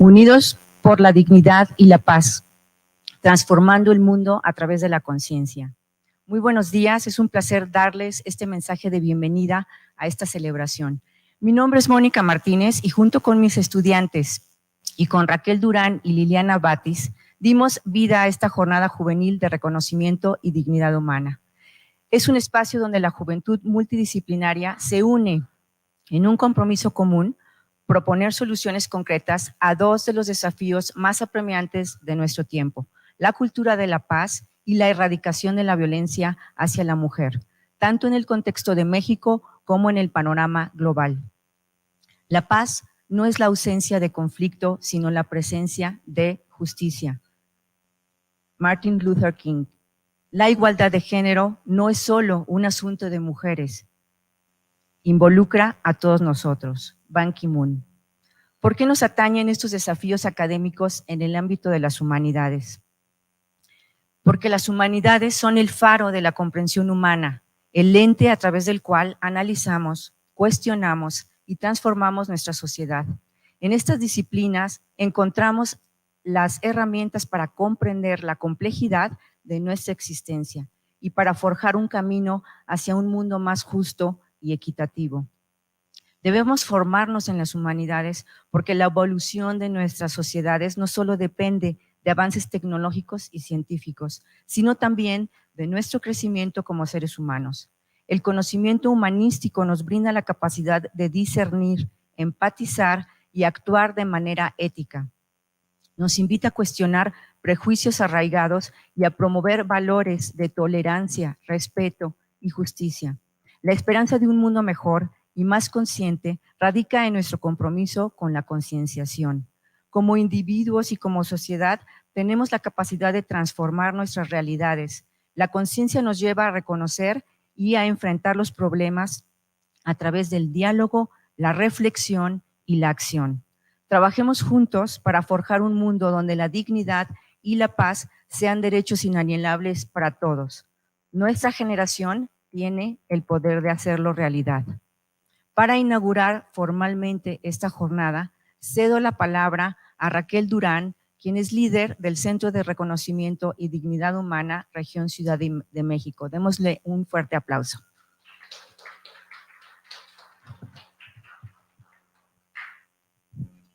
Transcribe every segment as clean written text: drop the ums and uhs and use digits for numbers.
unidos por la dignidad y la paz, transformando el mundo a través de la conciencia. Muy buenos días, es un placer darles este mensaje de bienvenida a esta celebración. Mi nombre es Mónica Martínez y junto con mis estudiantes y con Raquel Durán y Liliana Batis, dimos vida a esta jornada juvenil de reconocimiento y dignidad humana. Es un espacio donde la juventud multidisciplinaria se une en un compromiso común, proponer soluciones concretas a dos de los desafíos más apremiantes de nuestro tiempo: la cultura de la paz y la erradicación de la violencia hacia la mujer, tanto en el contexto de México como en el panorama global. La paz no es la ausencia de conflicto, sino la presencia de justicia. Martin Luther King. La igualdad de género no es solo un asunto de mujeres, involucra a todos nosotros. Ban Ki-moon. ¿Por qué nos atañen estos desafíos académicos en el ámbito de las humanidades? Porque las humanidades son el faro de la comprensión humana, el lente a través del cual analizamos, cuestionamos y transformamos nuestra sociedad. En estas disciplinas encontramos las herramientas para comprender la complejidad de nuestra existencia y para forjar un camino hacia un mundo más justo y equitativo. Debemos formarnos en las humanidades porque la evolución de nuestras sociedades no solo depende de avances tecnológicos y científicos, sino también de nuestro crecimiento como seres humanos. El conocimiento humanístico nos brinda la capacidad de discernir, empatizar y actuar de manera ética. Nos invita a cuestionar prejuicios arraigados y a promover valores de tolerancia, respeto y justicia. La esperanza de un mundo mejor y más consciente radica en nuestro compromiso con la concienciación. Como individuos y como sociedad tenemos la capacidad de transformar nuestras realidades. La conciencia nos lleva a reconocer y a enfrentar los problemas a través del diálogo, la reflexión y la acción. Trabajemos juntos para forjar un mundo donde la dignidad y la paz sean derechos inalienables para todos. Nuestra generación tiene el poder de hacerlo realidad. Para inaugurar formalmente esta jornada, cedo la palabra a Raquel Durán, quien es líder del Centro de Reconocimiento y Dignidad Humana, Región Ciudad de México. Démosle un fuerte aplauso.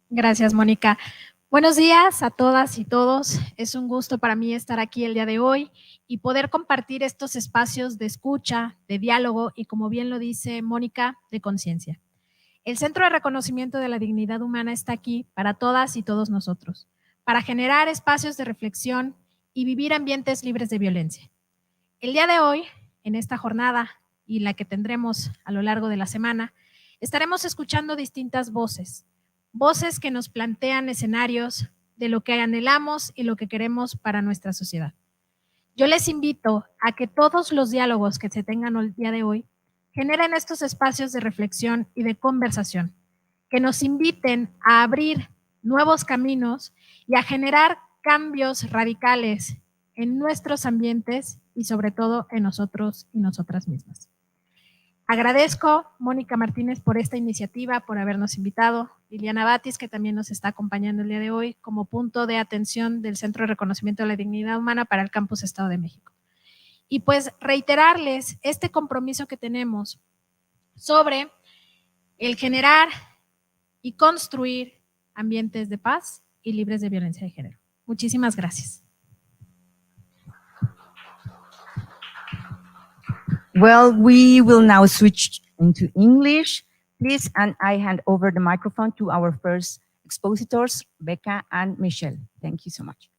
Gracias, Mónica. Buenos días a todas y todos. Es un gusto para mí estar aquí el día de hoy y poder compartir estos espacios de escucha, de diálogo y, como bien lo dice Mónica, de conciencia. El Centro de Reconocimiento de la Dignidad Humana está aquí para todas y todos nosotros, para generar espacios de reflexión y vivir ambientes libres de violencia. El día de hoy, en esta jornada y la que tendremos a lo largo de la semana, estaremos escuchando distintas voces que nos plantean escenarios de lo que anhelamos y lo que queremos para nuestra sociedad. Yo les invito a que todos los diálogos que se tengan el día de hoy generen estos espacios de reflexión y de conversación, que nos inviten a abrir nuevos caminos y a generar cambios radicales en nuestros ambientes y sobre todo en nosotros y nosotras mismas. Agradezco, Mónica Martínez, por esta iniciativa, por habernos invitado. Liliana Batis, que también nos está acompañando el día de hoy como punto de atención del Centro de Reconocimiento de la Dignidad Humana para el Campus Estado de México. Y pues reiterarles este compromiso que tenemos sobre el generar y construir ambientes de paz y libres de violencia de género. Muchísimas gracias. Well, we will now switch into English. Please, and I hand over the microphone to our first expositors, Becca and Michelle. Thank you so much.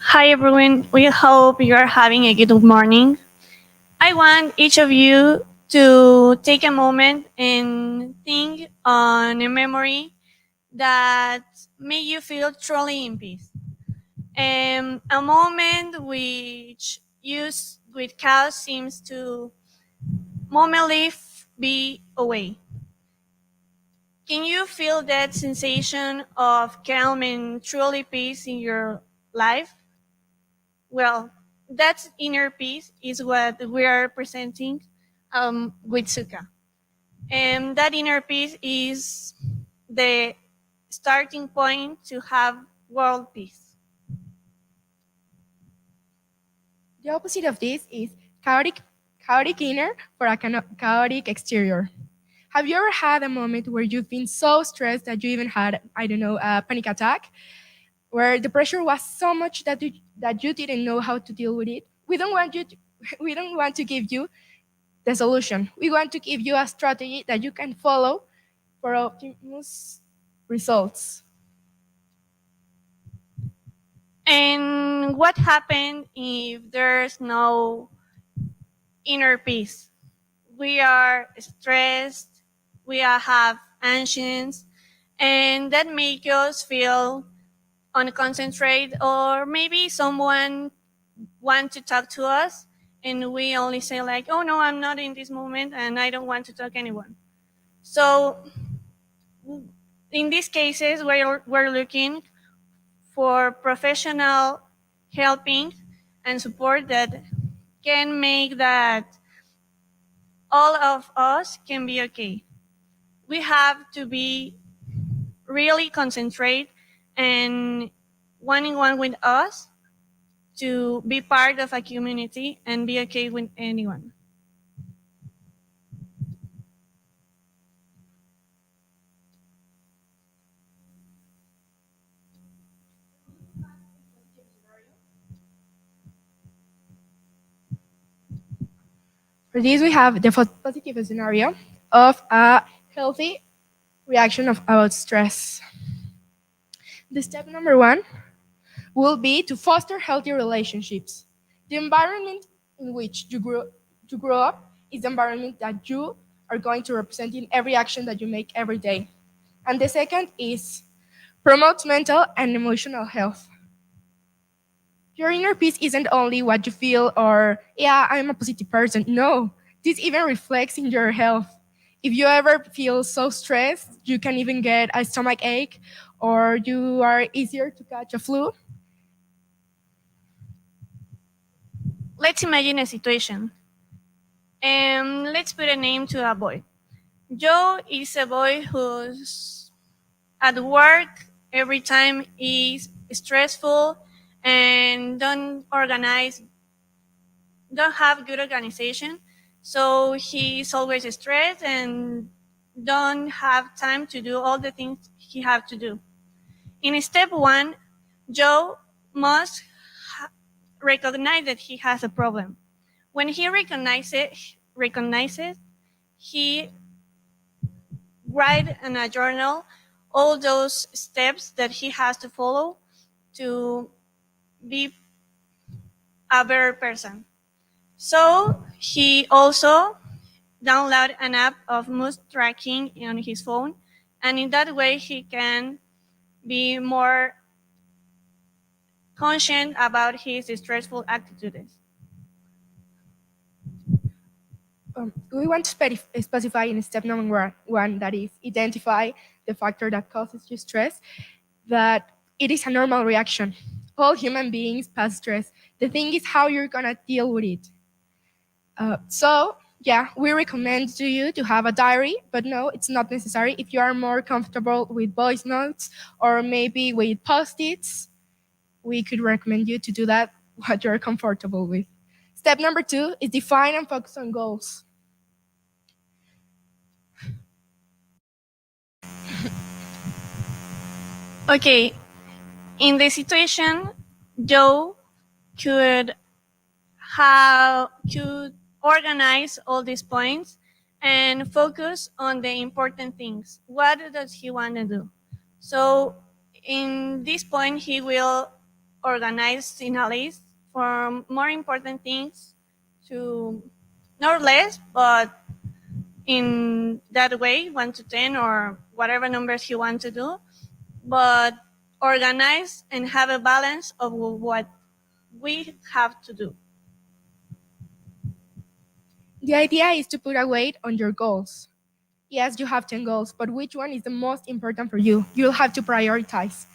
Hi everyone, we hope you are having a good morning. I want each of you to take a moment and think on a memory that made you feel truly in peace. A moment which chaos seems to momentarily be away. Can you feel that sensation of calm and truly peace in your life? Well, that inner peace is what we are presenting with Sukha. And that inner peace is the starting point to have world peace. The opposite of this is chaotic inner for a chaotic exterior. Have you ever had a moment where you've been so stressed that you even had, I don't know, a panic attack, where the pressure was so much that you didn't know how to deal with it? We don't want to give you the solution. We want to give you a strategy that you can follow for optimus results. And what happens if there's no inner peace? We are stressed, we have anxious, and that makes us feel unconcentrated, or maybe someone want to talk to us and we only say like, oh no, I'm not in this moment and I don't want to talk to anyone. So in these cases, we're looking for professional helping and support that can make that all of us can be okay. We have to be really concentrate and one with us to be part of a community and be okay with anyone. For this, we have the positive scenario of a healthy reaction about stress. The step number one will be to foster healthy relationships. The environment in which you grow up is the environment that you are going to represent in every action that you make every day. And the second is promote mental and emotional health. Your inner peace isn't only what you feel or, yeah, I'm a positive person. No, this even reflects in your health. If you ever feel so stressed, you can even get a stomach ache or you are easier to catch a flu. Let's imagine a situation. And let's put a name to a boy. Joe is a boy who's at work every time is stressful and don't have good organization. So he's always stressed and don't have time to do all the things he have to do. In step one, Joe must recognize that he has a problem. When he recognizes, he write in a journal all those steps that he has to follow to be a better person. So he also download an app of mood tracking on his phone, and in that way he can be more conscious about his stressful attitudes. We want to specify in step number one, that is, identify the factor that causes you stress, that it is a normal reaction. All human beings pass stress. The thing is how you're going to deal with it. We recommend to you to have a diary, but no, it's not necessary. If you are more comfortable with voice notes or maybe with post-its, we could recommend you to do that what you're comfortable with. Step number two is define and focus on goals. Okay, in the situation, Joe could organize all these points and focus on the important things. What does he want to do? So in this point, he will organize in a list for more important things to not less, but in that way, 1 to 10 or whatever numbers he wants to do, but organize and have a balance of what we have to do. The idea is to put a weight on your goals. Yes, you have 10 goals, but which one is the most important for you? You'll have to prioritize.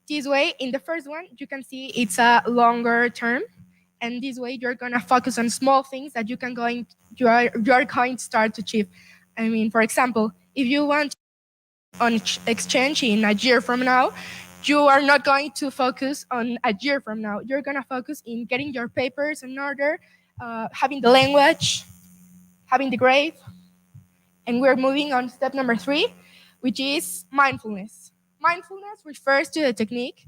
This way, in the first one, you can see it's a longer term, and this way you're gonna focus on small things that you are going to start to achieve. I mean, for example, if you want on exchange in a year from now, you are not going to focus on a year from now. You're gonna focus in getting your papers in order, having the language, having the grade, and we're moving on to step number 3, which is mindfulness. Mindfulness refers to the technique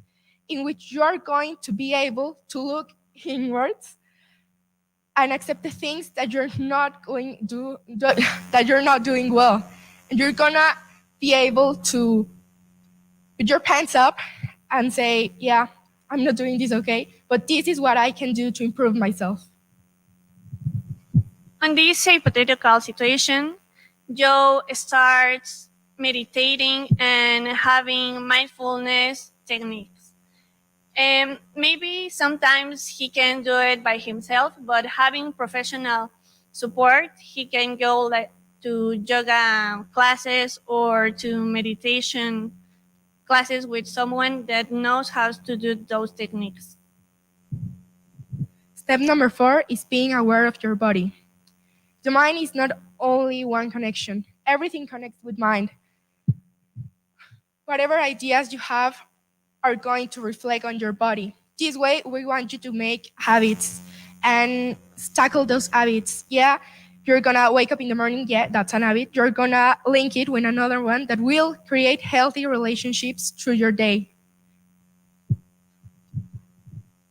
in which you are going to be able to look inwards and accept the things that you're not that you're not doing well. And you're gonna be able to put your pants up and say, yeah, I'm not doing this okay, but this is what I can do to improve myself. On this hypothetical situation, Joe starts meditating and having mindfulness techniques. And maybe sometimes he can do it by himself, but having professional support, he can go to yoga classes or to meditation classes with someone that knows how to do those techniques. Step number 4 is being aware of your body. The mind is not only one connection. Everything connects with mind. Whatever ideas you have are going to reflect on your body. This way, we want you to make habits and tackle those habits. Yeah, you're gonna wake up in the morning. Yeah, that's an habit. You're gonna link it with another one that will create healthy relationships through your day.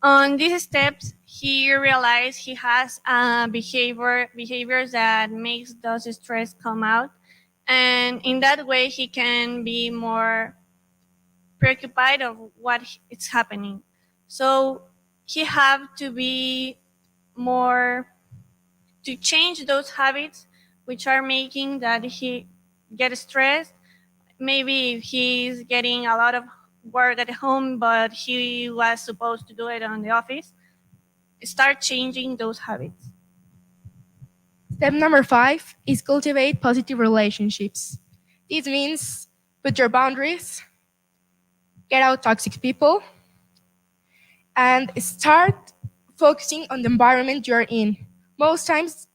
On these steps, he realized he has behaviors that makes those stress come out, and in that way he can be more preoccupied of what is happening. So he have to be more to change those habits which are making that he get stressed. Maybe if he's getting a lot of work at home, but he was supposed to do it on the office, start changing those habits. Step number 5 is cultivate positive relationships. This means put your boundaries, get out toxic people, and start focusing on the environment you're in. Most times,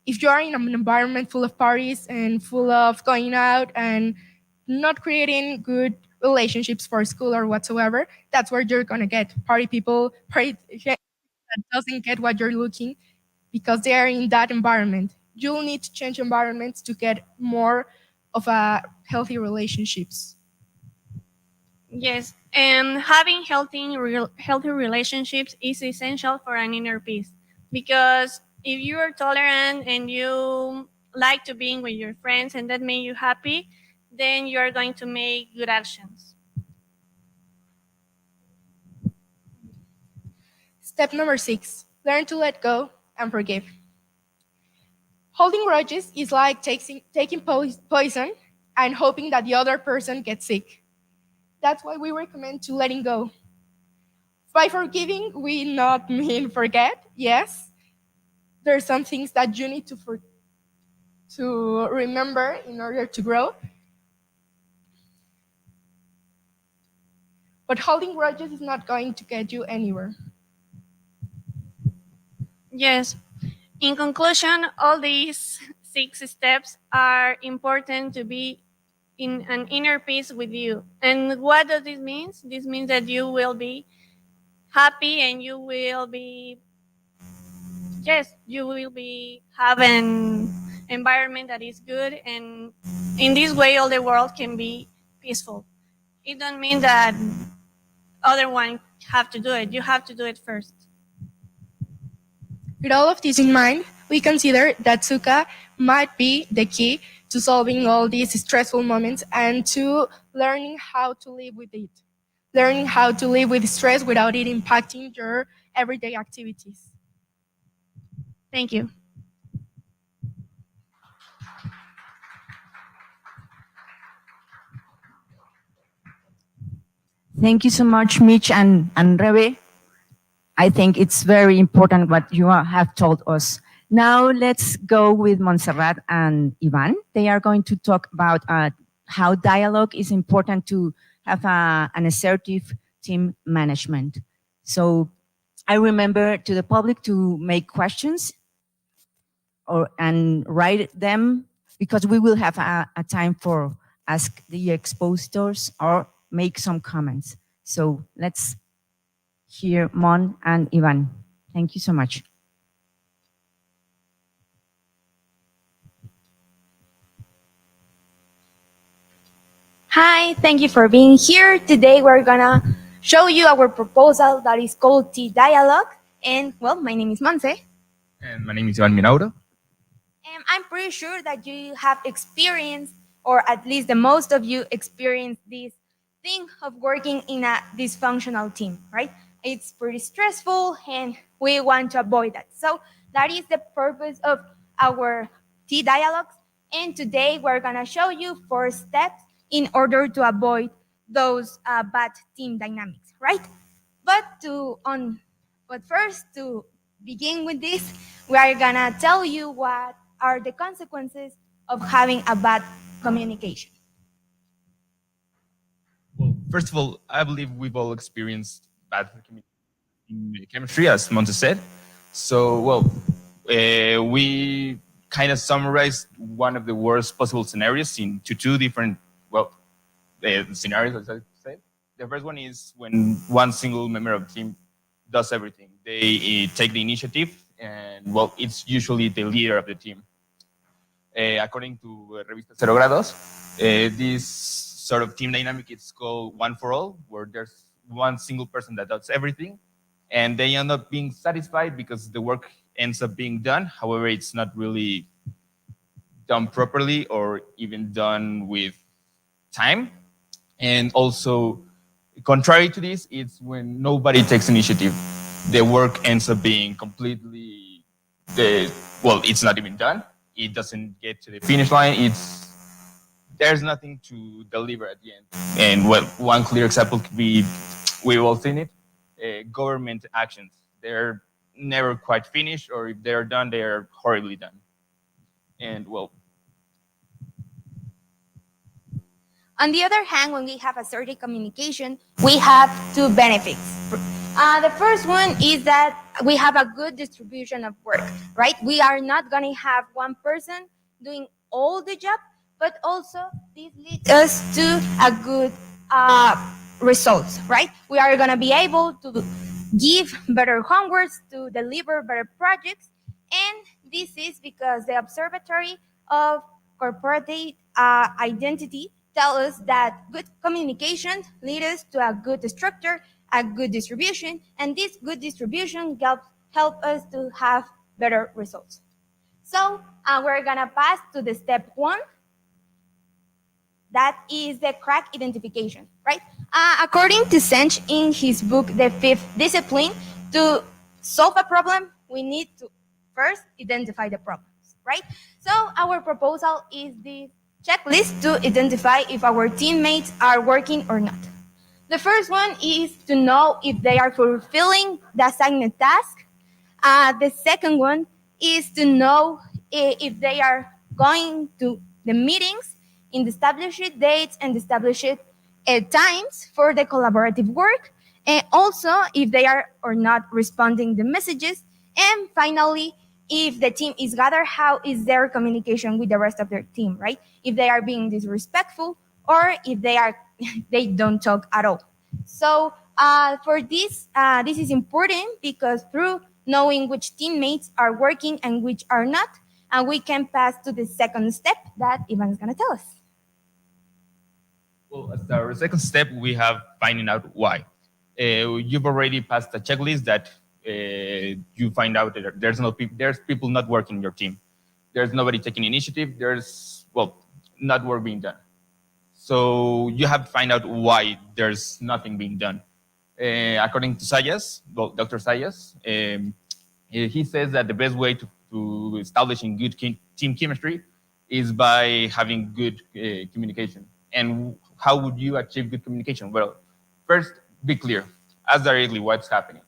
if you are in an environment full of parties and full of going out and not creating good relationships for school or whatsoever, that's where you're gonna get party people, that doesn't get what you're looking because they are in that environment. You'll need to change environments to get more of a healthy relationships. Yes, and having healthy relationships is essential for an inner peace, because if you are tolerant and you like to being with your friends and that make you happy, then you are going to make good actions. Step number 6, learn to let go and forgive. Holding grudges is like taking poison and hoping that the other person gets sick. That's why we recommend to letting go. By forgiving, we not mean forget. Yes, there are some things that you need to remember in order to grow. But holding grudges is not going to get you anywhere. Yes. In conclusion, all these 6 steps are important to be in an inner peace with you. And what does this mean? This means that you will be happy and you will be, have an environment that is good, and in this way all the world can be peaceful. It don't mean that other one have to do it. You have to do it first. With all of this in mind, we consider that Sukha might be the key to solving all these stressful moments and to learning how to live with it. Learning how to live with stress without it impacting your everyday activities. Thank you. Thank you so much, Mitch and Rebe. I think it's very important what you have told us. Now let's go with Montserrat and Ivan. They are going to talk about how dialogue is important to have an assertive team management. So I remember to the public to make questions and write them, because we will have a time for ask the expositors or make some comments. So let's hear Mon and Ivan. Thank you so much. Hi, thank you for being here. Today we're gonna show you our proposal that is called Tea Dialogue. And well, my name is Monse. And my name is Ivan Minauro. And I'm pretty sure that you have experienced, or at least the most of you experienced this thing of working in a dysfunctional team, right? It's pretty stressful and we want to avoid that. So that is the purpose of our Tea Dialogues. And today we're gonna show you 4 steps in order to avoid those bad team dynamics, right? But first, to begin with this, we are gonna tell you what are the consequences of having a bad communication. Well, first of all, I believe we've all experienced bad communication in chemistry, as Monte said. So, well, we kind of summarized one of the worst possible scenarios into 2 different, scenarios, as I said. The first one is when one single member of the team does everything. They take the initiative, and, well, it's usually the leader of the team. According to Revista Cero Grados, this sort of team dynamic is called one for all, where there's one single person that does everything, and they end up being satisfied because the work ends up being done. However, it's not really done properly or even done with time. And also, contrary to this, it's when nobody takes initiative. The work ends up being completely, it's not even done. It doesn't get to the finish line. There's nothing to deliver at the end. And, well, one clear example could be, we've all seen it, government actions. They're never quite finished, or if they're done, they're horribly done. And, well, on the other hand, when we have assertive communication, we have 2 benefits. The first one is that we have a good distribution of work, right? We are not going to have one person doing all the job, but also this leads us to a good results, right? We are going to be able to give better homeworks, to deliver better projects, and this is because the Observatory of Corporate Identity tell us that good communication leads us to a good structure, a good distribution, and this good distribution help us to have better results. So we're gonna pass to the step 1. That is the crack identification, right? According to Sench in his book, The 5th Discipline, to solve a problem, we need to first identify the problems, right? So our proposal is this checklist to identify if our teammates are working or not. The first one is to know if they are fulfilling the assigned task. The second one is to know if they are going to the meetings in the established dates and established times for the collaborative work, and also if they are or not responding the messages, and finally, if the team is gathered, how is their communication with the rest of their team, right? If they are being disrespectful or if they don't talk at all. So for this is important because through knowing which teammates are working and which are not, and we can pass to the second step that Ivan is going to tell us. Well, as our second step, we have finding out why. You've already passed a checklist that you find out that there's people not working in your team. There's nobody taking initiative. There's, not work being done. So you have to find out why there's nothing being done. According to Sayas, Dr. Sayas, he says that the best way to establishing good team chemistry is by having good communication. And how would you achieve good communication? Well, first, be clear. Ask directly what's happening.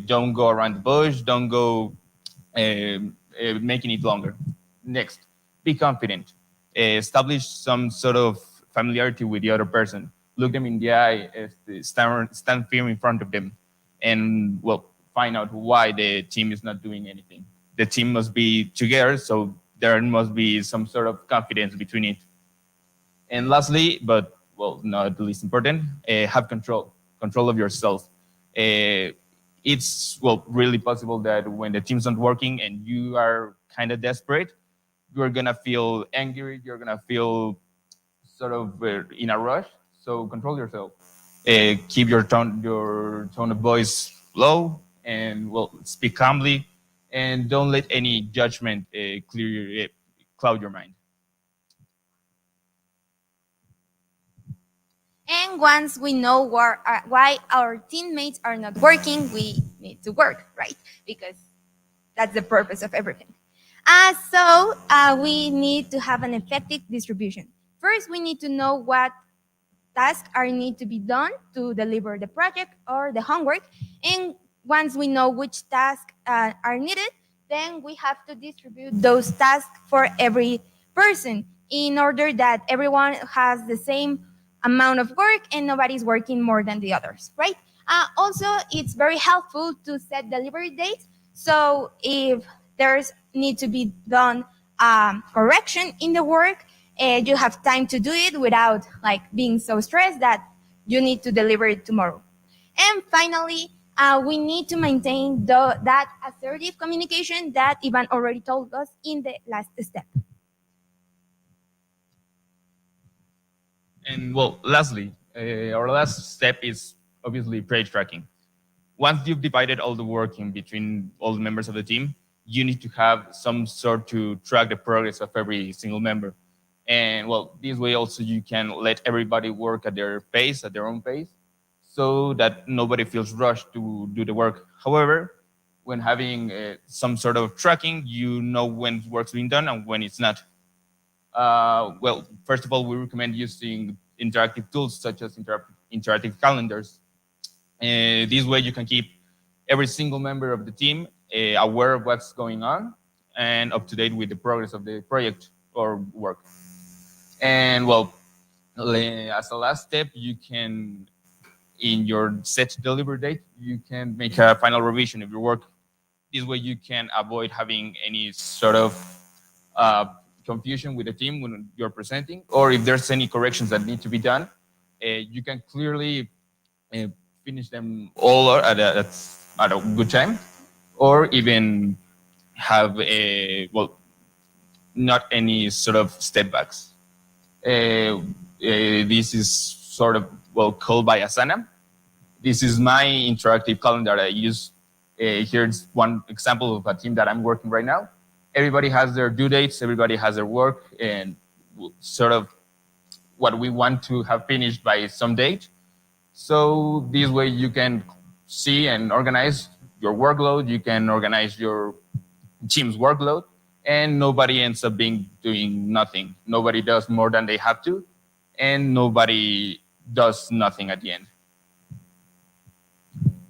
Don't go around the bush. Don't go making it longer. Next, be confident. Establish some sort of familiarity with the other person. Look them in the eye, stand firm in front of them, and well, find out why the team is not doing anything. The team must be together, so there must be some sort of confidence between it. And lastly, but well, not the least important, have control of yourself. It's well really possible that when the team's not working and you are kind of desperate, you're gonna feel angry. You're gonna feel sort of in a rush. So control yourself. Keep your tone of voice low, and well, speak calmly, and don't let any judgment cloud your mind. And once we know why our teammates are not working, we need to work, right? Because that's the purpose of everything. So we need to have an effective distribution. First, we need to know what tasks are need to be done to deliver the project or the homework. And once we know which tasks are needed, then we have to distribute those tasks for every person in order that everyone has the same amount of work and nobody's working more than the others, right? Also, it's very helpful to set delivery dates. So if there's need to be done correction in the work, you have time to do it without like being so stressed that you need to deliver it tomorrow. And finally, we need to maintain that assertive communication that Ivan already told us in the last step. And well, lastly, our last step is obviously praise tracking. Once you've divided all the work in between all the members of the team, you need to have some sort to track the progress of every single member. And well, this way also you can let everybody work at their pace, at their own pace, so that nobody feels rushed to do the work. However, when having some sort of tracking, you know when work's being done and when it's not. Well, first of all, we recommend using interactive tools such as interactive calendars. This way you can keep every single member of the team aware of what's going on and up to date with the progress of the project or work. And well, as a last step, you can, in your set delivery date, you can make a final revision of your work. This way you can avoid having any sort of confusion with the team when you're presenting, or if there's any corrections that need to be done, you can clearly finish them all at a good time, or even have well, not any sort of step backs. This is sort of well called by Asana. This is my interactive calendar I use. Here's one example of a team that I'm working right now. Everybody has their due dates, everybody has their work, and sort of what we want to have finished by some date. So this way you can see and organize your workload, you can organize your team's workload, and nobody ends up doing nothing. Nobody does more than they have to, and nobody does nothing at the end.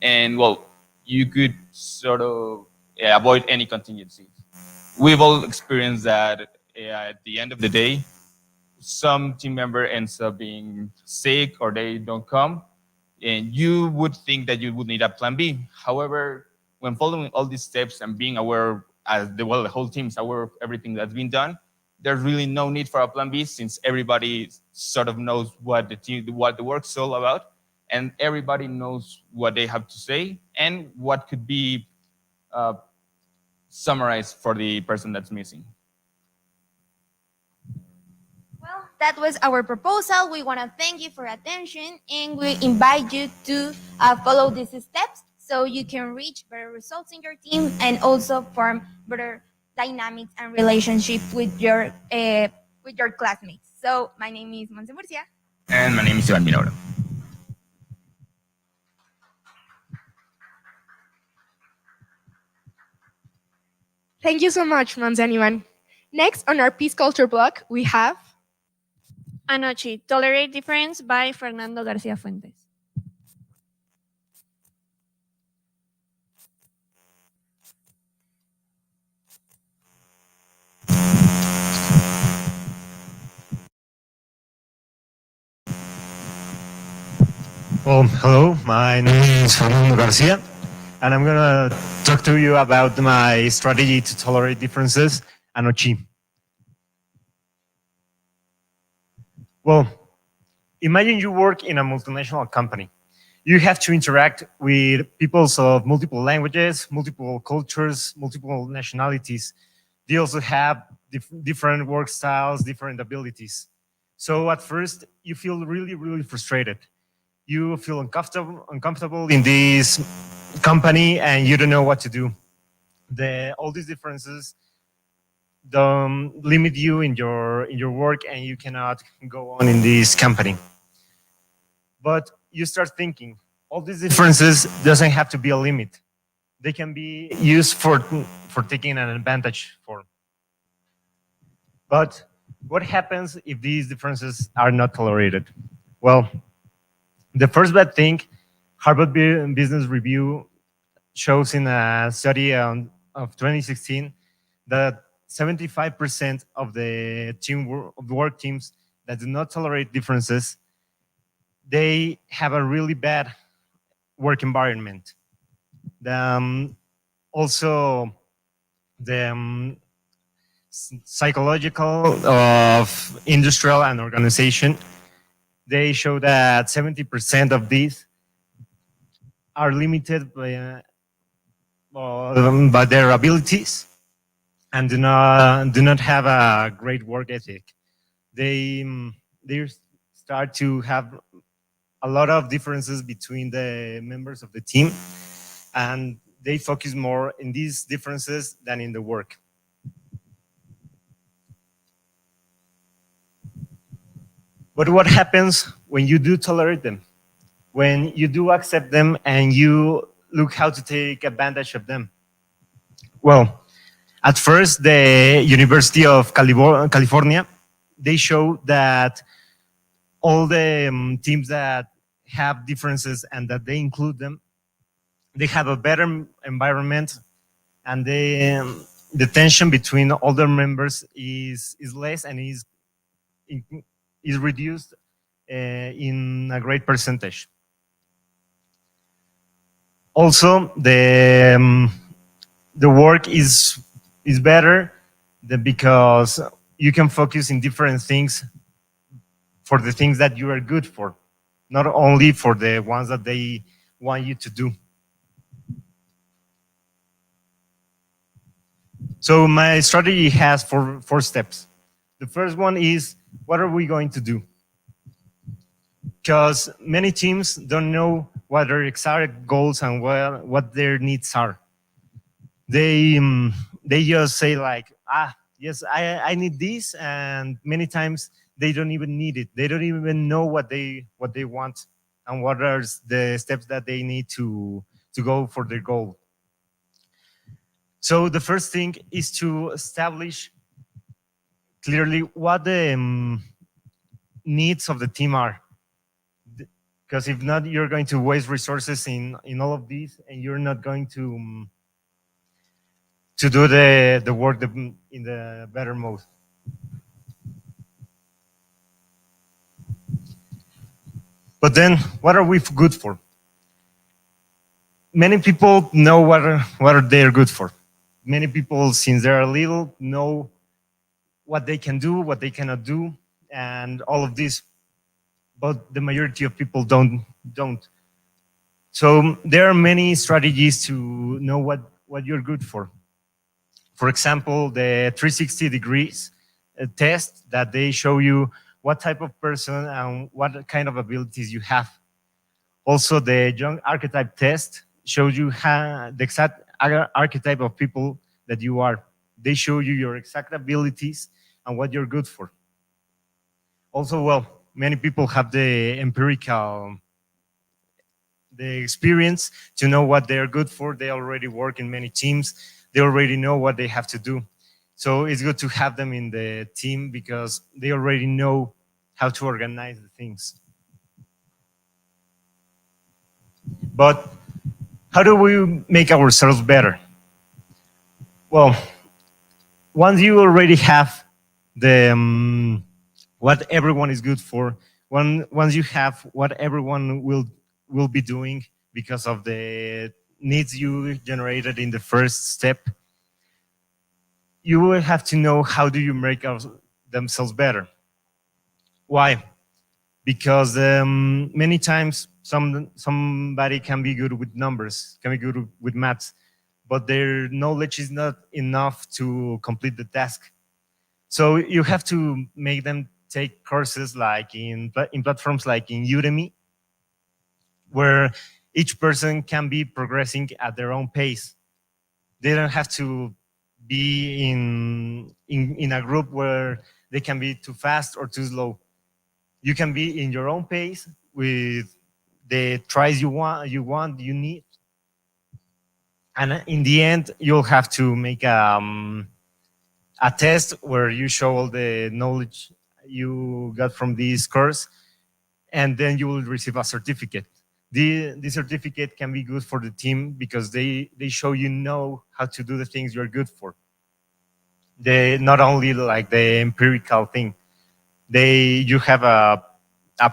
And well, you could sort of avoid any contingencies. We've all experienced that at the end of the day, some team member ends up being sick or they don't come, and you would think that you would need a plan B. However, when following all these steps and being aware, as the whole team's aware of everything that's been done, there's really no need for a plan B, since everybody sort of knows what the work's all about, and everybody knows what they have to say and what could be summarized for the person that's missing. Well, that was our proposal. We want to thank you for attention, and we invite you to follow these steps so you can reach better results in your team and also form better dynamics and relationship with your classmates. So my name is Monse Murcia. And my name is Ivan Minora. Thank you so much, Monse and Ivan. Next on our Peace Culture block, we have Anoche, Tolerate Difference by Fernando García Fuentes. Well, hello, my name is Fernando Garcia, and I'm going to talk to you about my strategy to tolerate differences and OCHI. Well, imagine you work in a multinational company. You have to interact with people of multiple languages, multiple cultures, multiple nationalities. They also have different work styles, different abilities. So at first, you feel really, really frustrated. You feel uncomfortable in this company and you don't know what to do. All these differences limit you in your work and you cannot go on in this company. But you start thinking, all these differences doesn't have to be a limit. They can be used for taking an advantage for. But what happens if these differences are not tolerated? Well, the first bad thing, Harvard Business Review shows in a study of 2016 that 75% of the work teams that do not tolerate differences, they have a really bad work environment. Also, the psychological of industrial and organization, they show that 70% of these are limited by their abilities and do not have a great work ethic. They start to have a lot of differences between the members of the team, and they focus more in these differences than in the work. But what happens when you do tolerate them? When you do accept them and you look how to take advantage of them? Well, at first, the University of California, they show that all the teams that have differences and that they include them, they have a better environment, and the tension between all their members is less and is reduced in a great percentage. Also, the work is better because you can focus in different things for the things that you are good for, not only for the ones that they want you to do. So my strategy has four steps. The first one is, what are we going to do? Because many teams don't know what their exact goals and what their needs are. They just say like, yes, I need this, and many times they don't even need it. They don't even know what they want and what are the steps that they need to go for their goal. So the first thing is to establish clearly what the needs of the team are. Because if not, you're going to waste resources in all of these, and you're not going to do the work in the better mode. But then, what are we good for? Many people know what they're good for. Many people, since they're little, know what they can do, what they cannot do, and all of this. But the majority of people don't. So there are many strategies to know what you're good for. For example, the 360 degrees test that they show you what type of person and what kind of abilities you have. Also, the young archetype test shows you the exact archetype of people that you are. They show you your exact abilities and what you're good for. Also, well, many people have the empirical, the experience to know what they're good for. They already work in many teams. They already know what they have to do. So it's good to have them in the team because they already know how to organize the things. But how do we make ourselves better? Well, once you already have the what everyone is good for, once you have what everyone will will be doing because of the needs you generated in the first step, you will have to know how do you make themselves better. Why? Because many times somebody can be good with numbers, can be good with maths, but their knowledge is not enough to complete the task. So you have to make them take courses like in platforms like in Udemy, where each person can be progressing at their own pace. They don't have to be in a group where they can be too fast or too slow. You can be in your own pace with the tries you need, and in the end, you'll have to make a test where you show all the knowledge you got from this course, and then you will receive a certificate. The certificate can be good for the team because they show you know how to do the things you're good for. They not only like the empirical thing. You have a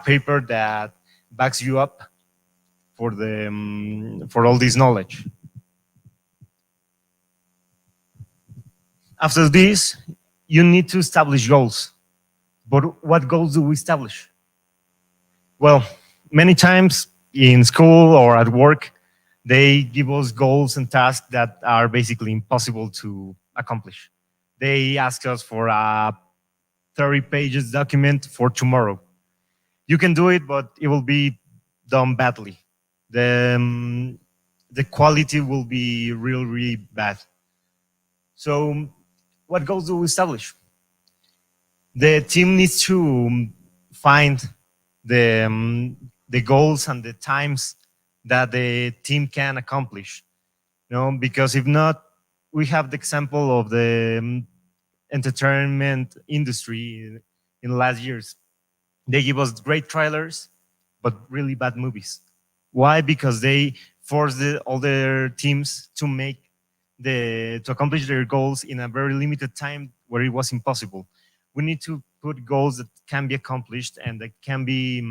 paper that backs you up for the for all this knowledge. After this, you need to establish goals. But what goals do we establish? Well, many times in school or at work, they give us goals and tasks that are basically impossible to accomplish. They ask us for a 30 pages document for tomorrow. You can do it, but it will be done badly. The quality will be really bad. So what goals do we establish? The team needs to find the goals and the times that the team can accomplish. Because if not, we have the example of the entertainment industry in the last years. They give us great trailers, but really bad movies. Why? Because they force all their teams to accomplish their goals in a very limited time where it was impossible. We need to put goals that can be accomplished and that can be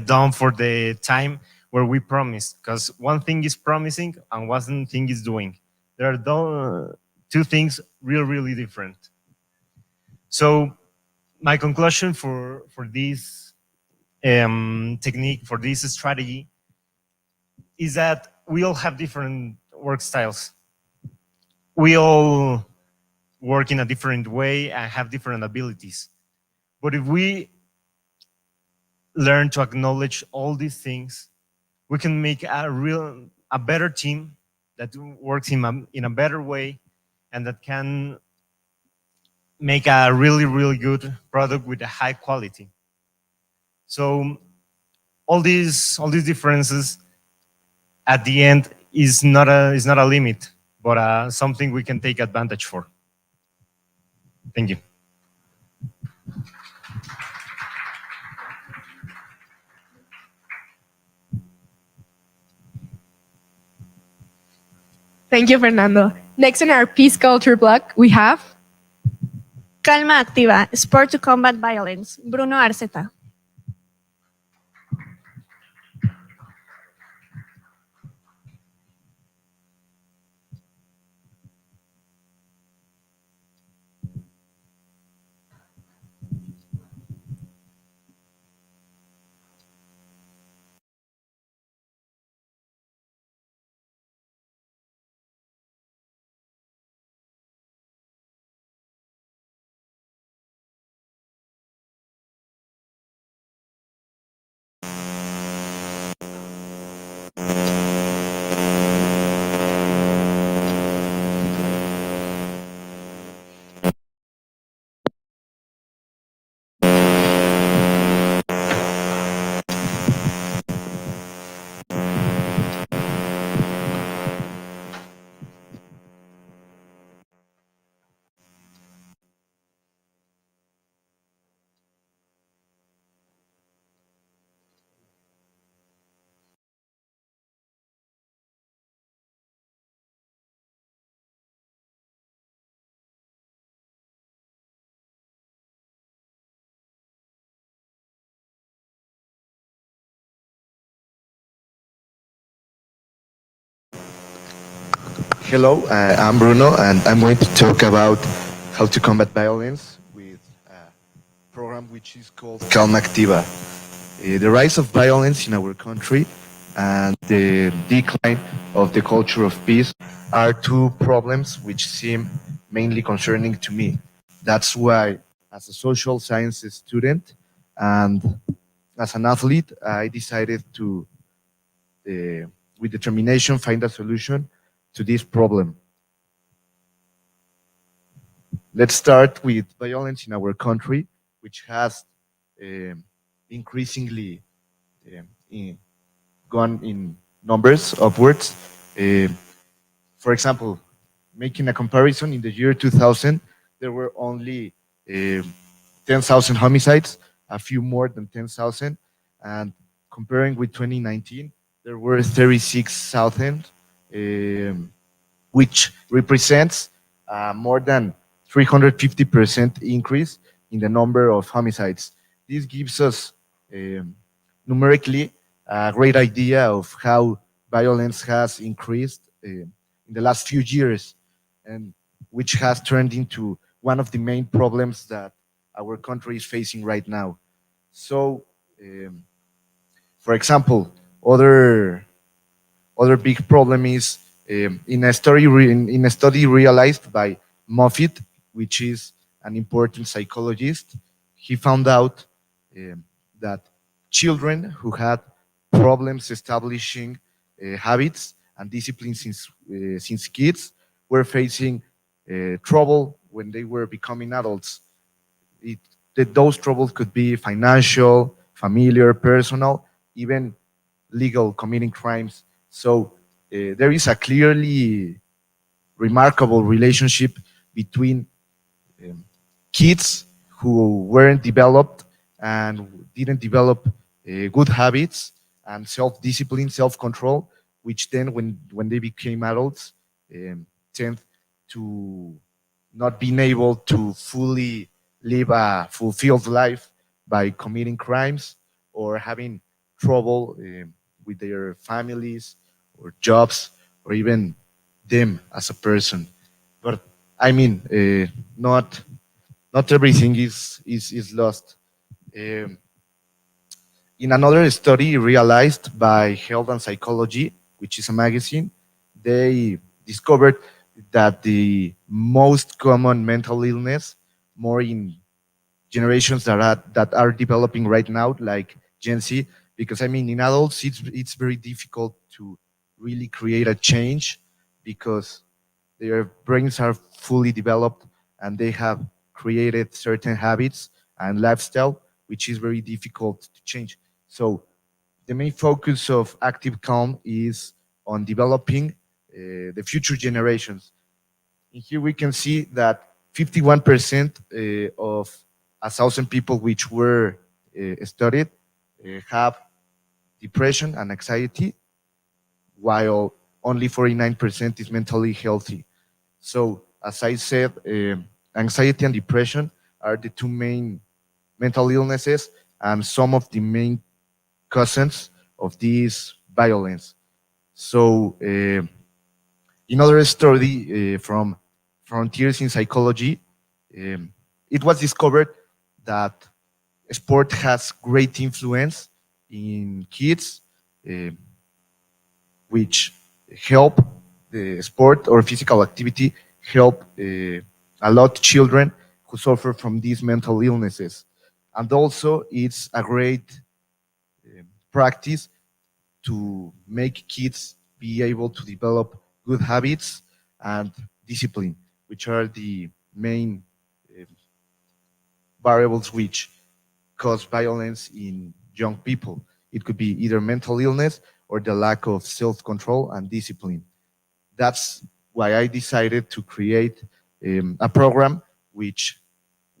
done for the time where we promised. Because one thing is promising and one thing is doing. There are two things really different. So my conclusion for this technique, for this strategy, is that we all have different work styles. We all work in a different way and have different abilities. But if we learn to acknowledge all these things, we can make a better team that works in a better way and that can make a really good product with a high quality. So all these differences at the end is not a limit, but something we can take advantage for. Thank you. Thank you, Fernando. Next in our peace culture block, we have Calma Activa, Sport to Combat Violence, Bruno Arceta. Hello, I'm Bruno, and I'm going to talk about how to combat violence with a program which is called Calma Activa. The rise of violence in our country and the decline of the culture of peace are two problems which seem mainly concerning to me. That's why, as a social sciences student and as an athlete, I decided to, with determination, find a solution to this problem. Let's start with violence in our country, which has um, increasingly in, gone in numbers upwards. Uh, for example, making a comparison, in the year 2000, there were only 10,000 homicides, a few more than 10,000, and comparing with 2019, there were 36,000, which represents more than 350% increase in the number of homicides. This gives us numerically a great idea of how violence has increased in the last few years, and which has turned into one of the main problems that our country is facing right now. So, for example, other other big problem is in a study realized by Moffitt, which is an important psychologist. He found out that children who had problems establishing habits and discipline since kids were facing trouble when they were becoming adults. It, those troubles could be financial, familiar, personal, even legal, committing crimes. So there is a clearly remarkable relationship between um, kids who weren't developed and didn't develop good habits and self-discipline, self-control, which then, when they became adults, tend to not being able to fully live a fulfilled life by committing crimes or having trouble with their families or jobs or even them as a person. But I mean, not everything is lost. Um, in another study realized by Health and Psychology, which is a magazine, they discovered that the most common mental illness, more in generations that are developing right now, like Gen Z, because I mean, in adults, it's very difficult to really create a change because their brains are fully developed and they have created certain habits and lifestyle, which is very difficult to change. So the main focus of Active Calm is on developing the future generations. And here we can see that 51% of 1,000 people which were studied have depression and anxiety, while only 49% is mentally healthy. So, as I said, anxiety and depression are the two main mental illnesses and some of the main causes of this violence. So, in other study from Frontiers in Psychology, um, it was discovered that sport has great influence in kids, uh, which help the sport or physical activity help a lot children who suffer from these mental illnesses. And also, it's a great practice to make kids be able to develop good habits and discipline, which are the main uh, variables which cause violence in young people. It could be either mental illness or the lack of self-control and discipline. That's why I decided to create a program which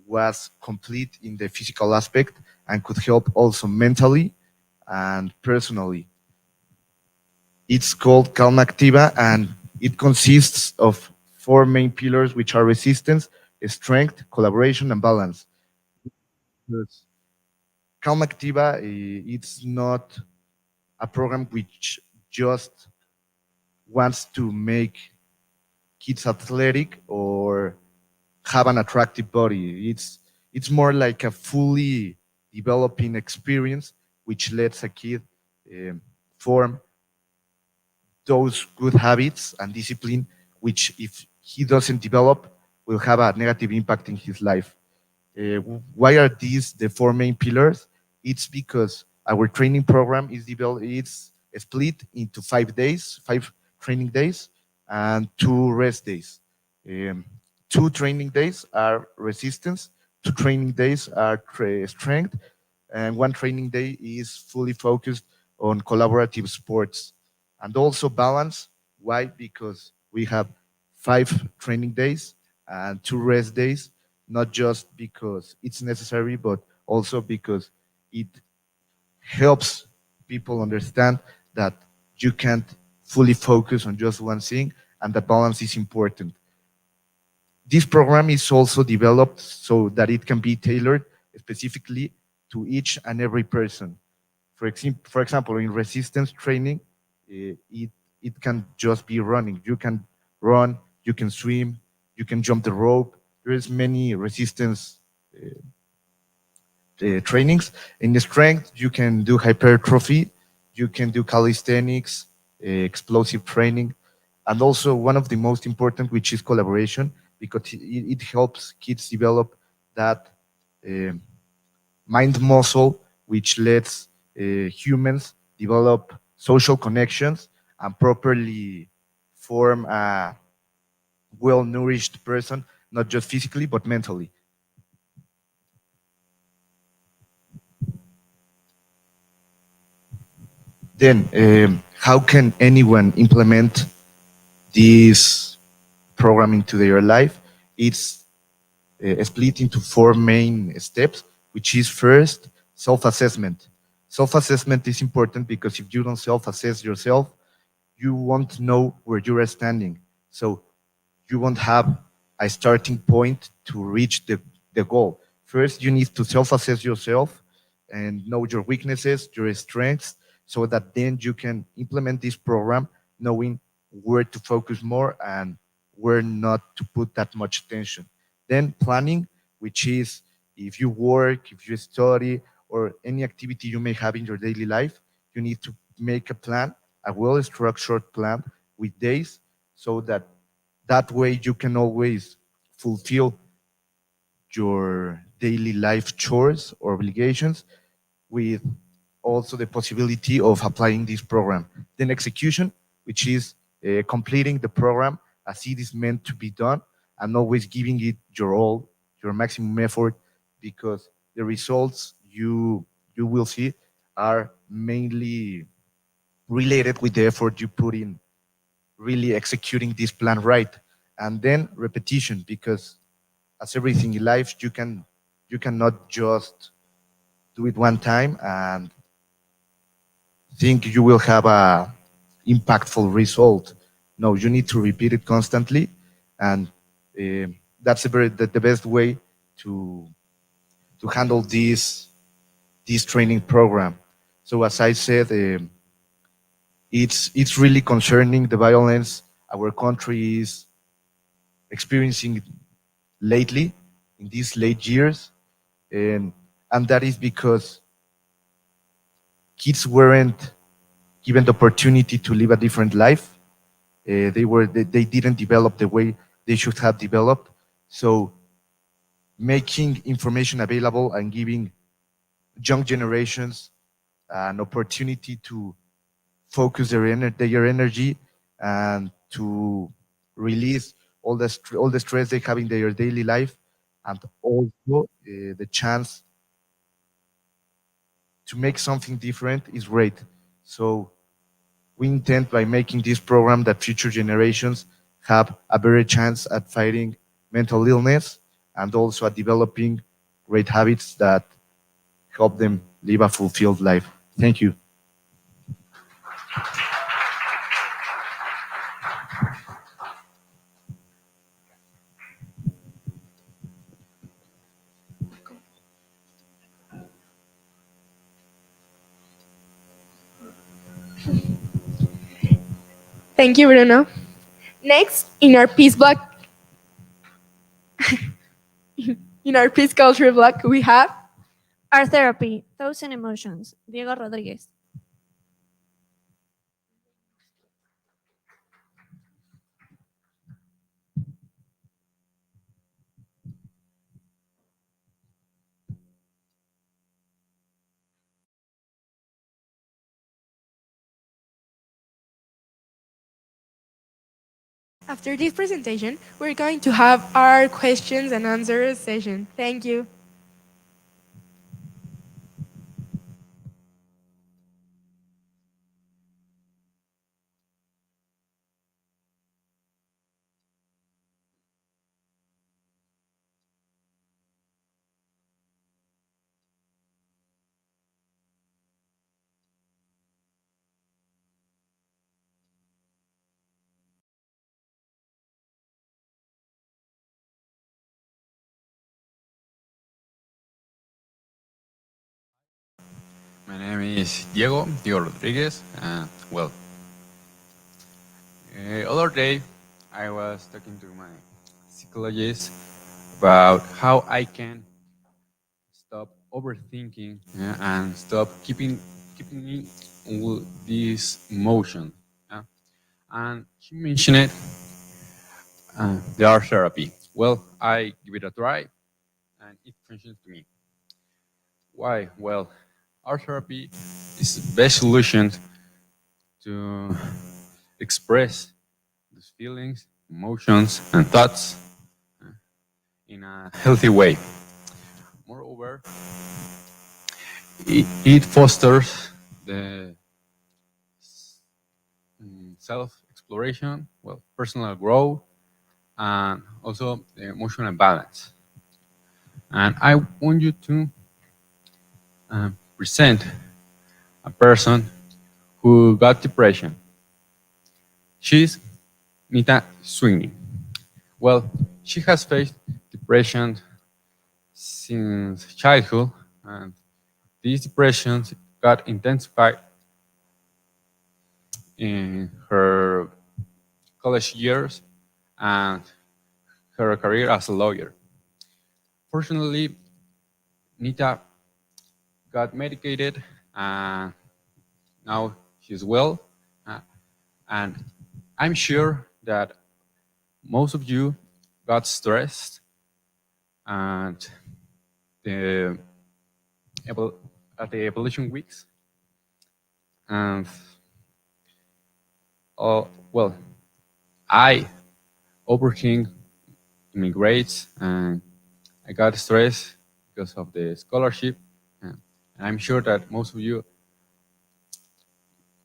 was complete in the physical aspect and could help also mentally and personally. It's called Calma Activa, and it consists of four main pillars, which are resistance, strength, collaboration, and balance. Because Calma Activa, it's not a program which just wants to make kids athletic or have an attractive body. It's more like a fully developing experience, which lets a kid form those good habits and discipline, which if he doesn't develop, will have a negative impact in his life. Why are these the four main pillars? It's because our training program it's split into 5 days, 5 training days, and 2 rest days. Um, 2 training days are resistance, 2 training days are strength, and 1 training day is fully focused on collaborative sports. And also balance. Why? Because we have 5 training days and 2 rest days, not just because it's necessary, but also because it helps people understand that you can't fully focus on just one thing and the balance is important. This program is also developed so that it can be tailored specifically to each and every person. For example, in resistance training, it can just be running. You can run, you can swim, you can jump the rope. There's many resistance trainings. In the strength, you can do hypertrophy, you can do calisthenics, explosive training, and also one of the most important, which is collaboration, because it helps kids develop that um mind muscle, which lets humans develop social connections and properly form a well-nourished person, not just physically, but mentally. Then, how can anyone implement this program into their life? It's split into 4 main steps, which is first, self-assessment. Self-assessment is important because if you don't self-assess yourself, you won't know where you are standing. So you won't have a starting point to reach the goal. First, you need to self-assess yourself and know your weaknesses, your strengths, so that then you can implement this program knowing where to focus more and where not to put that much attention. Then planning, which is if you work, if you study, or any activity you may have in your daily life, you need to make a plan, a well-structured plan with days, so that that way you can always fulfill your daily life chores or obligations with also the possibility of applying this program. Then execution, which is completing the program as it is meant to be done and always giving it your all, your maximum effort, because the results you will see are mainly related with the effort you put in really executing this plan right. And then repetition, because as everything in life, you cannot just do it one time and think you will have a impactful result. No, you need to repeat it constantly, and that's the best way to handle this training program. So as I said, it's really concerning the violence our country is experiencing lately in these late years, and that is because kids weren't given the opportunity to live a different life. They didn't develop the way they should have developed. So making information available and giving young generations an opportunity to focus their energy and to release all the stress they have in their daily life, and also the chance to make something different is great. So we intend by making this program that future generations have a better chance at fighting mental illness and also at developing great habits that help them live a fulfilled life. Thank you. Thank you, Bruno. Next, in our peace block, in our peace culture block, we have Art therapy, thoughts and emotions. Diego Rodriguez. After this presentation, we're going to have our questions and answers session. Thank you. My name is Diego Rodriguez. Well, other day I was talking to my psychologist about how I can stop overthinking, and stop keeping me with this emotion. Yeah? And she mentioned it, the art therapy. Well, I give it a try, and it functions to me. Why? Well, art therapy is the best solution to express these feelings, emotions, and thoughts in a healthy way. Moreover, it fosters the self-exploration, well, personal growth, and also the emotional balance. And I want you to present a person who got depression. She's Nita Sweeney. Well, she has faced depression since childhood, and these depressions got intensified in her college years and her career as a lawyer. Fortunately, Nita got medicated, and now she's well. uh, And I'm sure that most of you got stressed and the at the evolution weeks, and well, I overthink in my grades, and I got stressed because of the scholarship. And I'm sure that most of you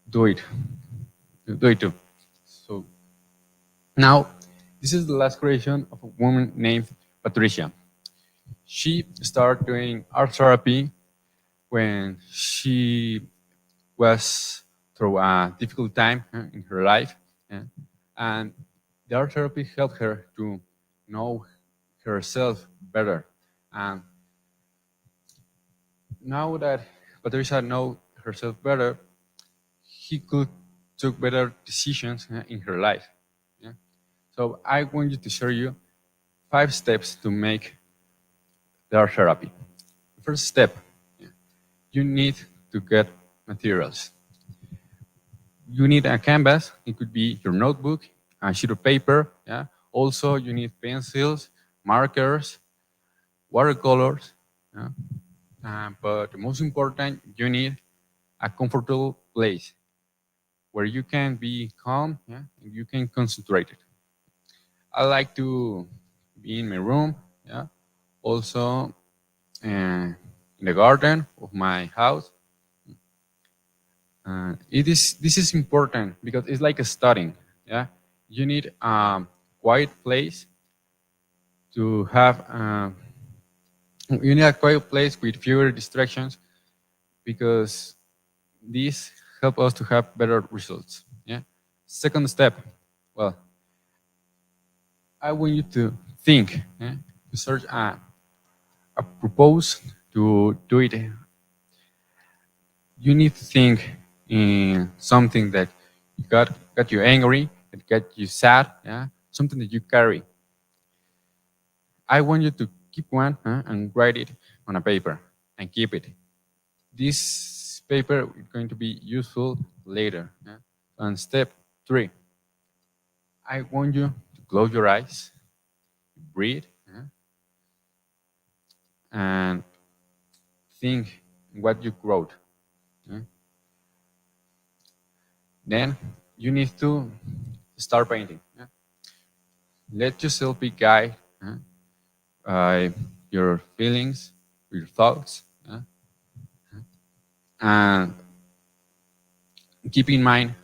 do it, do it too. So now, this is the last creation of a woman named Patricia. She started doing art therapy when she was through a difficult time in her life, and the art therapy helped her to know herself better. And now that Patricia knows herself better, he could take better decisions in her life. Yeah? So I want you to share you 5 steps to make the art therapy. The first step, you need to get materials. You need a canvas. It could be your notebook, a sheet of paper. Yeah. Also, you need pencils, markers, watercolors. Yeah. But the most important, you need a comfortable place where you can be calm, yeah, and you can concentrate it. I like to be in my room. Yeah. Also, in the garden of my house. This is important because it's like a studying. Yeah, you need a quiet place to have. You need a quiet place with fewer distractions because these help us to have better results. Yeah. Second step, well, I want you to think, to search a purpose to do it. You need to think in something that got you angry, that get you sad, yeah, something that you carry. I want you to keep one and write it on a paper and keep it. This paper is going to be useful later. Yeah? On step 3, I want you to close your eyes, breathe, yeah, and think what you wrote. Yeah? Then you need to start painting. Yeah? Let yourself be guided by your feelings, your thoughts, yeah? And keep in mind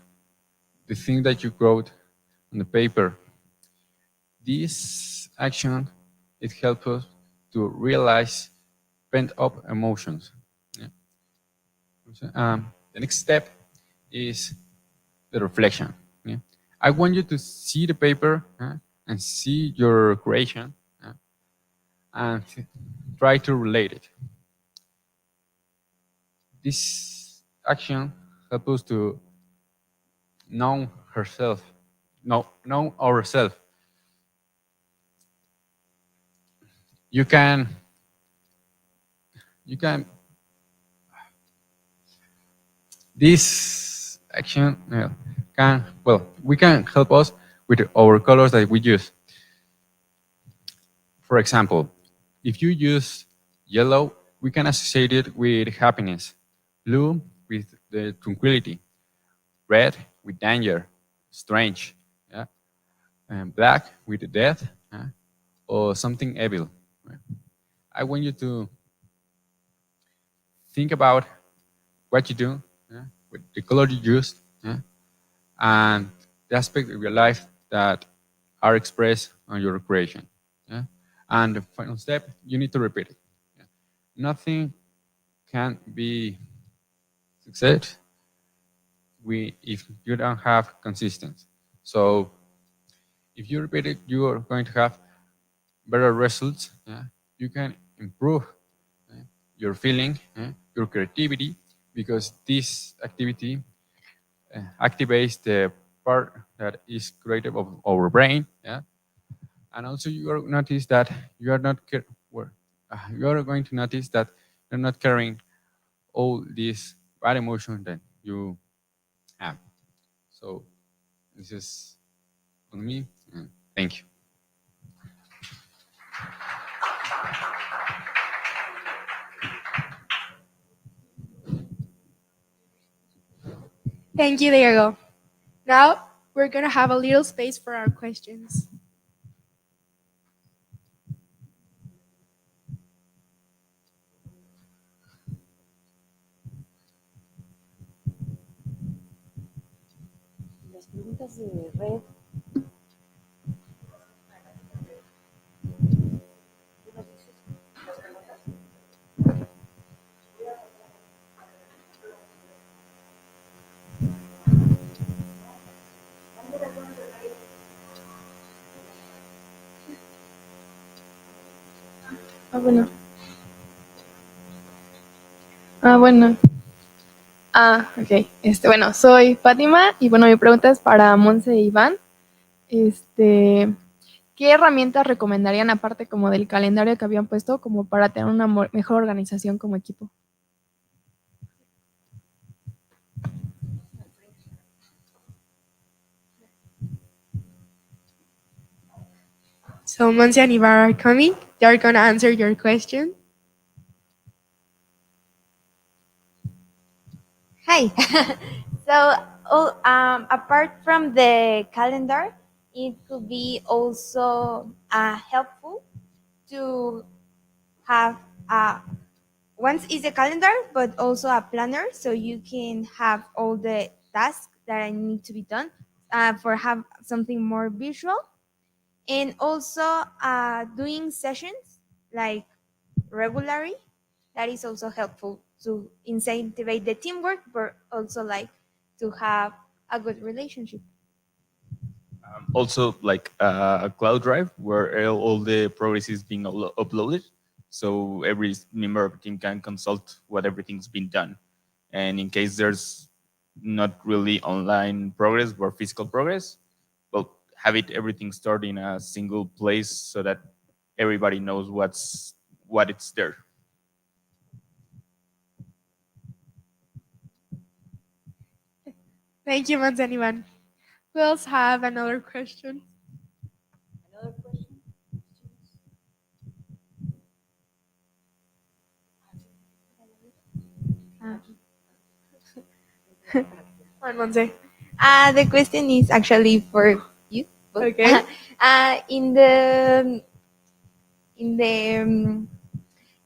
the thing that you wrote on the paper. This action, it helps us to realize pent-up emotions. Yeah? The next step is the reflection. Yeah? I want you to see the paper and see your creation and try to relate it. This action helps us to know herself, know ourselves. You can this action we can help us with our colors that we use. For example, if you use yellow, we can associate it with happiness, blue with the tranquility, red with danger, strange, yeah, and black with death, or something evil. I want you to think about what you do, with the color you use, and the aspect of your life that are expressed on your creation. Yeah? And the final step, you need to repeat it. Yeah? Nothing can be success if you don't have consistency. So if you repeat it, you are going to have better results. Yeah? You can improve your feeling, your creativity, because this activity activates the part that is creative of our brain. Yeah? And also you are notice that you are not you are going to notice that you're not carrying all these bad emotions that you have. So this is on me, and thank you. Thank you, Diego. Now we're going to have a little space for our questions. Las preguntas de red. Bueno. Ok. Bueno, soy Fátima y bueno, mi pregunta es para Monse e Iván. ¿Qué herramientas recomendarían aparte como del calendario que habían puesto como para tener una mejor organización como equipo? So Monse and Iván are coming. They're going to answer your question. Hi. Apart from the calendar, it could be also helpful to have once is a calendar, but also a planner, so you can have all the tasks that need to be done for have something more visual, and also doing sessions like regularly. That is also helpful to incentivize the teamwork, but also like to have a good relationship. Also, like a cloud drive where all the progress is being uploaded, so every member of the team can consult what everything's been done. And in case there's not really online progress or physical progress, have it everything stored in a single place so that everybody knows what it's there. Thank you, Manzaniman. We also have another question. One, Monse. The question is actually for you. both. Okay. In the in the um,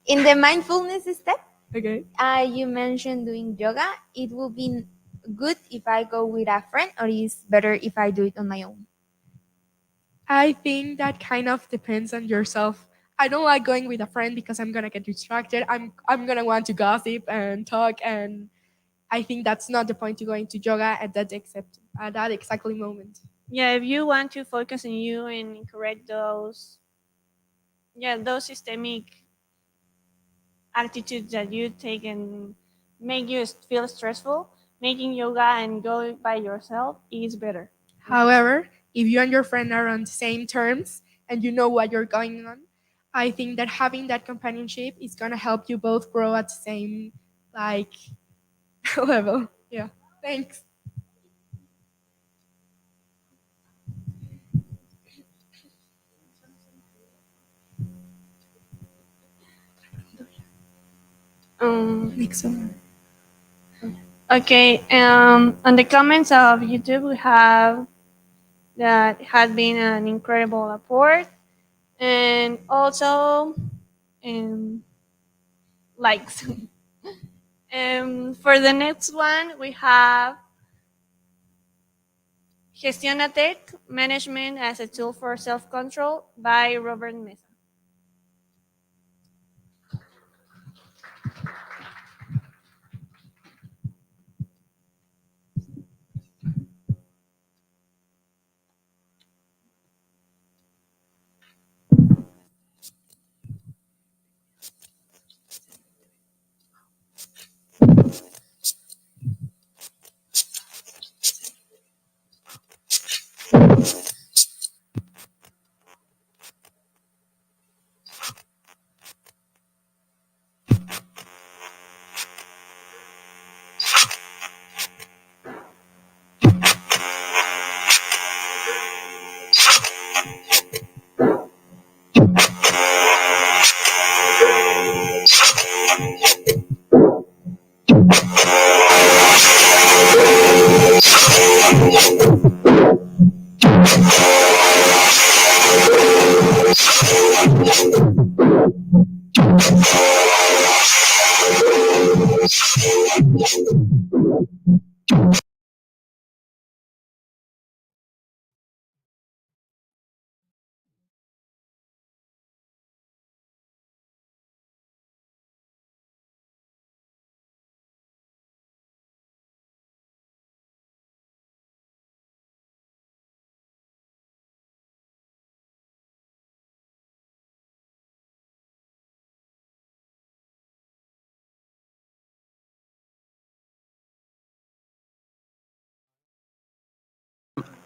in the mindfulness step, Okay. you mentioned doing yoga. It will be good if I go with a friend, or is better if I do it on my own? I think that kind of depends on yourself. I don't like going with a friend because I'm gonna get distracted. I'm gonna want to gossip and talk, and I think that's not the point to going to yoga at that exactly moment. Yeah, if you want to focus on you and correct those systemic attitudes that you take and make you feel stressful, making yoga and go by yourself is better. However, if you and your friend are on the same terms and you know what you're going on, I think that having that companionship is gonna help you both grow at the same like level. Yeah. Thanks. Next one. Okay, on the comments of YouTube, we have that has been an incredible report, and also likes. For the next one, we have Gestionatec, Management as a Tool for Self-Control by Robert Mesa.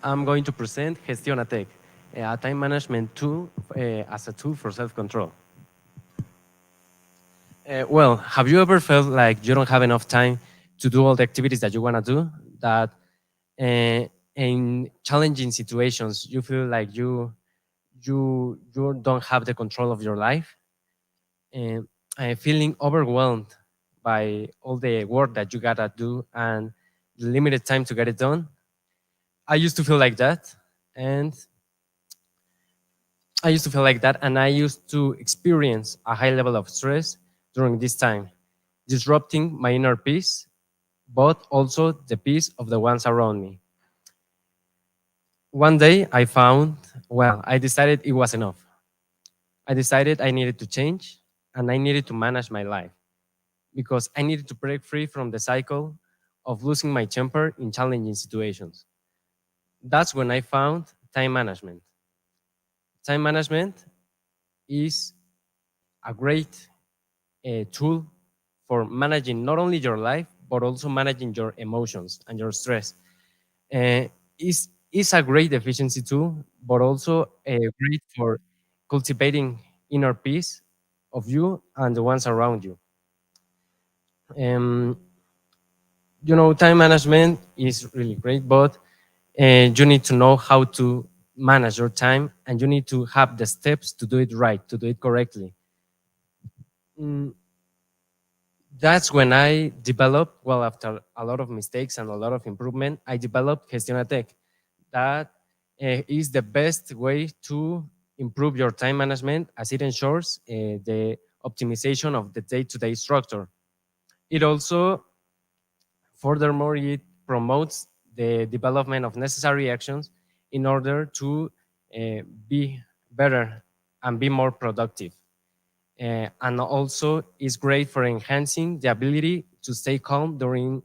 I'm going to present Gestionatec, a time management tool as a tool for self-control. Well, have you ever felt like you don't have enough time to do all the activities that you want to do? That in challenging situations, you feel like you don't have the control of your life, and feeling overwhelmed by all the work that you gotta do and the limited time to get it done. I used to feel like that, and I used to experience a high level of stress during this time, disrupting my inner peace, but also the peace of the ones around me. One day I decided it was enough. I decided I needed to change and I needed to manage my life because I needed to break free from the cycle of losing my temper in challenging situations. That's when I found time management. Time management is a great tool for managing not only your life, but also managing your emotions and your stress. Uh, is is a great efficiency tool, but also great for cultivating inner peace of you and the ones around you. Um, Time management is really great, but you need to know how to manage your time, and you need to have the steps to do it right, to do it correctly. Mm, that's when I developed, well, after a lot of mistakes and a lot of improvement, I developed Gestiona TEC. That is the best way to improve your time management, as it ensures the optimization of the day-to-day structure. It also, furthermore, it promotes the development of necessary actions in order to be better and be more productive. And also is great for enhancing the ability to stay calm during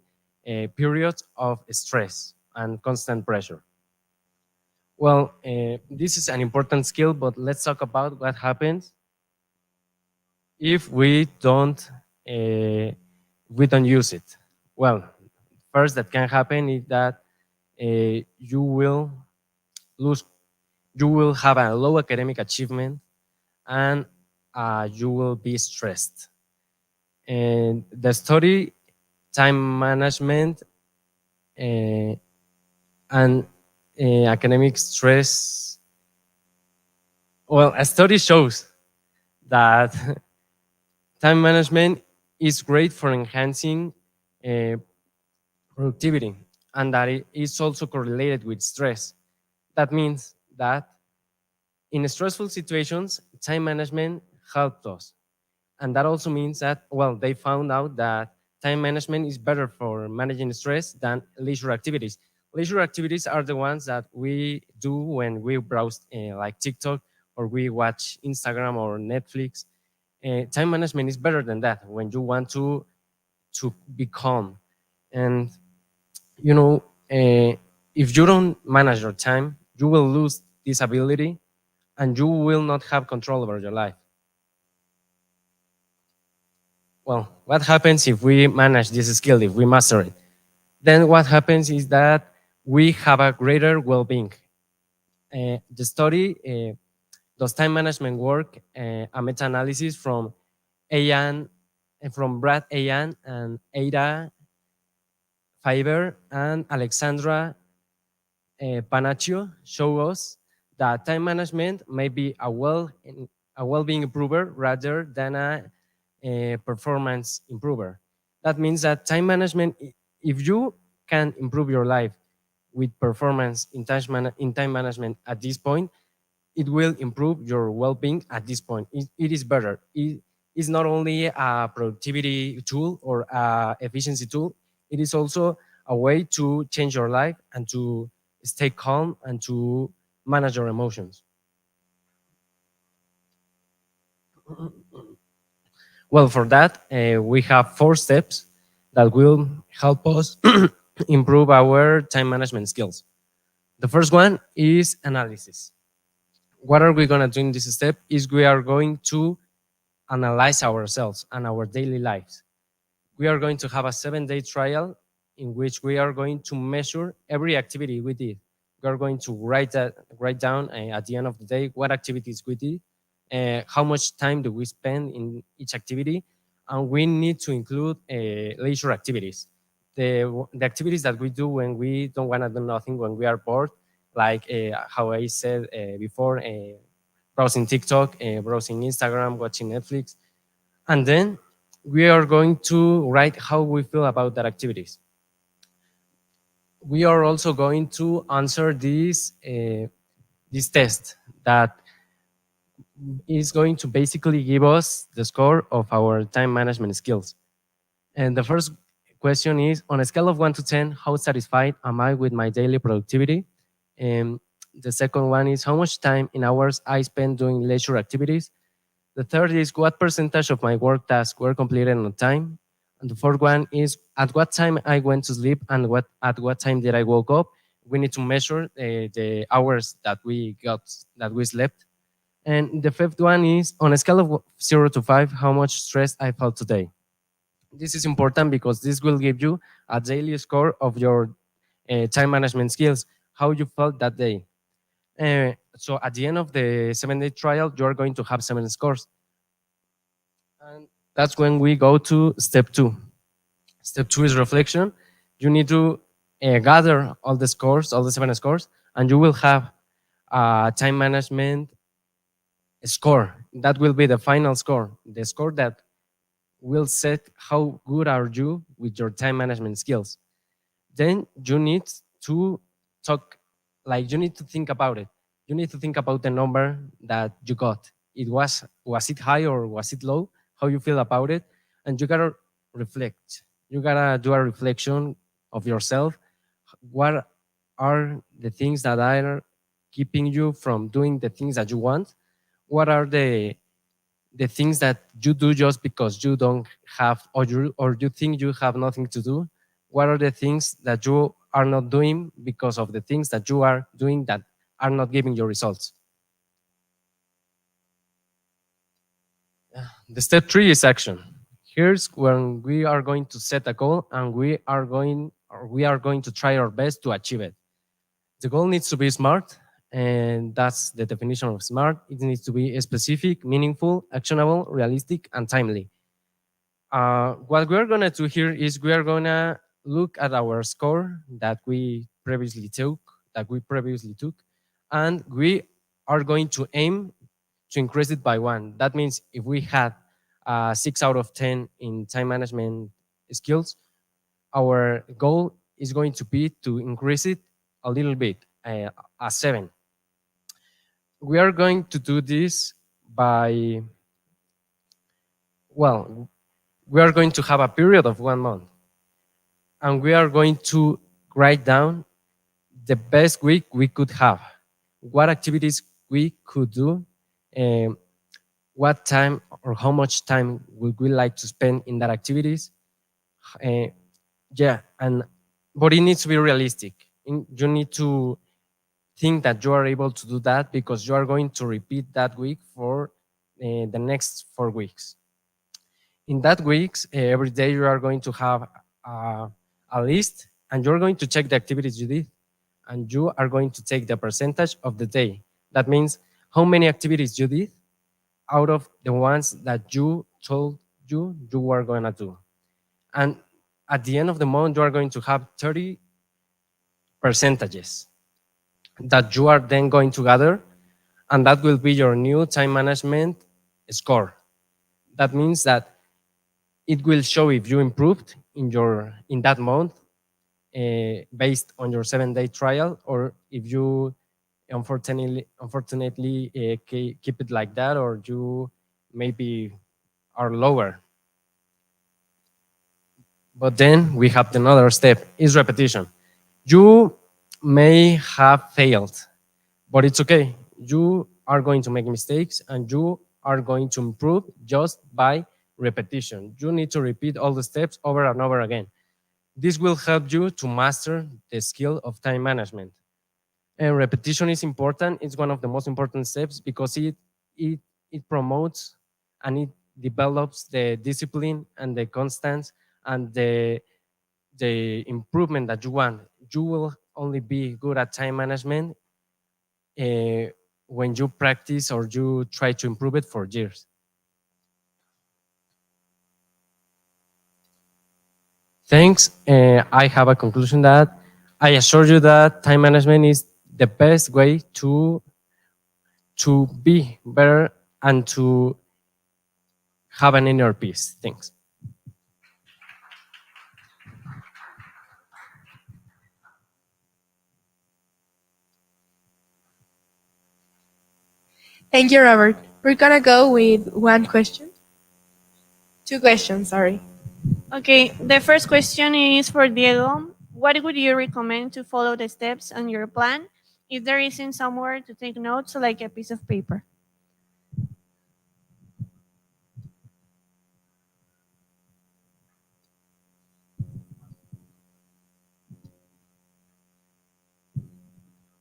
periods of stress and constant pressure. Well, this is an important skill, but let's talk about what happens if we don't use it. Well, first that can happen is that you will lose, you will have a low academic achievement, and you will be stressed. And the study time management and academic stress. Well, a study shows that time management is great for enhancing productivity, and that it is also correlated with stress. That means that in stressful situations, time management helped us. And that also means that, well, they found out that time management is better for managing stress than leisure activities. Leisure activities are the ones that we do when we browse like TikTok, or we watch Instagram or Netflix. Time management is better than that when you want to be calm. And you know, if you don't manage your time, you will lose this ability, and you will not have control over your life. Well, what happens if we manage this skill, if we master it? Then what happens is that we have a greater well-being. The study does time management work, a meta-analysis from Brad Ayan and Ada Fiber and Alexandra Panaccio show us that time management may be a well-being improver rather than a performance improver. That means that time management, if you can improve your life with performance in time management at this point, it will improve your well-being at this point. It is better. It is not only a productivity tool or a efficiency tool, it is also a way to change your life and to stay calm and to manage your emotions. Well, for that, we have 4 steps that will help us improve our time management skills. The first one is analysis. What are we going to do in this step is we are going to analyze ourselves and our daily lives. We are going to have a 7-day trial in which we are going to measure every activity we did. We are going to write down at the end of the day what activities we did, how much time do we spend in each activity, and we need to include leisure activities. The activities that we do when we don't want to do nothing, when we are bored, like how I said before, browsing TikTok, browsing Instagram, watching Netflix. And then we are going to write how we feel about that activities. We are also going to answer this test that is going to basically give us the score of our time management skills. And the first question is, on a scale of 1 to 10, how satisfied am I with my daily productivity? And the second one is, how much time in hours I spend doing leisure activities? The third is, what percentage of my work tasks were completed on time? And the fourth one is, at what time I went to sleep and at what time did I woke up? We need to measure the hours that we slept. And the fifth one is, on a scale of 0 to 5, how much stress I felt today. This is important because this will give you a daily score of your time management skills. how you felt that day. So at the end of the 7-day trial, you are going to have 7 scores. And that's when we go to step 2. Step 2 is reflection. You need to gather all the scores, all the 7 scores, and you will have a time management score. That will be the final score, the score that will set how good are you with your time management skills. Then you need to talk, like you need to think about it. You need to think about the number that you got. Was it high or was it low? How you feel about it? And you gotta reflect. You gotta do a reflection of yourself. What are the things that are keeping you from doing the things that you want? What are the things that you do just because you don't have, or you think you have nothing to do? What are the things that you are not doing because of the things that you are doing that are not giving you results? The step 3 is action. Here's when we are going to set a goal and we are going to try our best to achieve it. The goal needs to be smart, and that's the definition of smart. It needs to be specific, meaningful, actionable, realistic, and timely. What we're going to do here is we are going to look at our score that we previously took, and we are going to aim to increase it by 1. That means if we had 6 out of 10 in time management skills, our goal is going to be to increase it a little bit, a 7. We are going to do this by, well, we are going to have a period of 1 month, and we are going to write down the best week we could have, what activities we could do, what time or how much time would we like to spend in that activities. But it needs to be realistic. You need to think that you are able to do that because you are going to repeat that week for the next 4 weeks. In that weeks, every day you are going to have a list, and you're going to check the activities you did, and you are going to take the percentage of the day. That means how many activities you did out of the ones that you told you were going to do. And at the end of the month, you are going to have 30 percentages that you are then going to gather, and that will be your new time management score. That means that it will show if you improved in that month based on your 7-day trial, or if you unfortunately keep it like that, or you maybe are lower. But then we have another step, is repetition. You may have failed, but it's okay. You are going to make mistakes, and you are going to improve just by repetition. You need to repeat all the steps over and over again. This will help you to master the skill of time management. And repetition is important. It's one of the most important steps because it promotes and it develops the discipline and the constance and the improvement that you want. You will only be good at time management when you practice or you try to improve it for years. Thanks. I have a conclusion that I assure you that time management is the best way to be better and to have an inner peace. Thanks. Thank you, Robert. We're gonna go with 1 question. 2 questions, sorry. Okay, the first question is for Diego. What would you recommend to follow the steps on your plan if there isn't somewhere to take notes, like a piece of paper?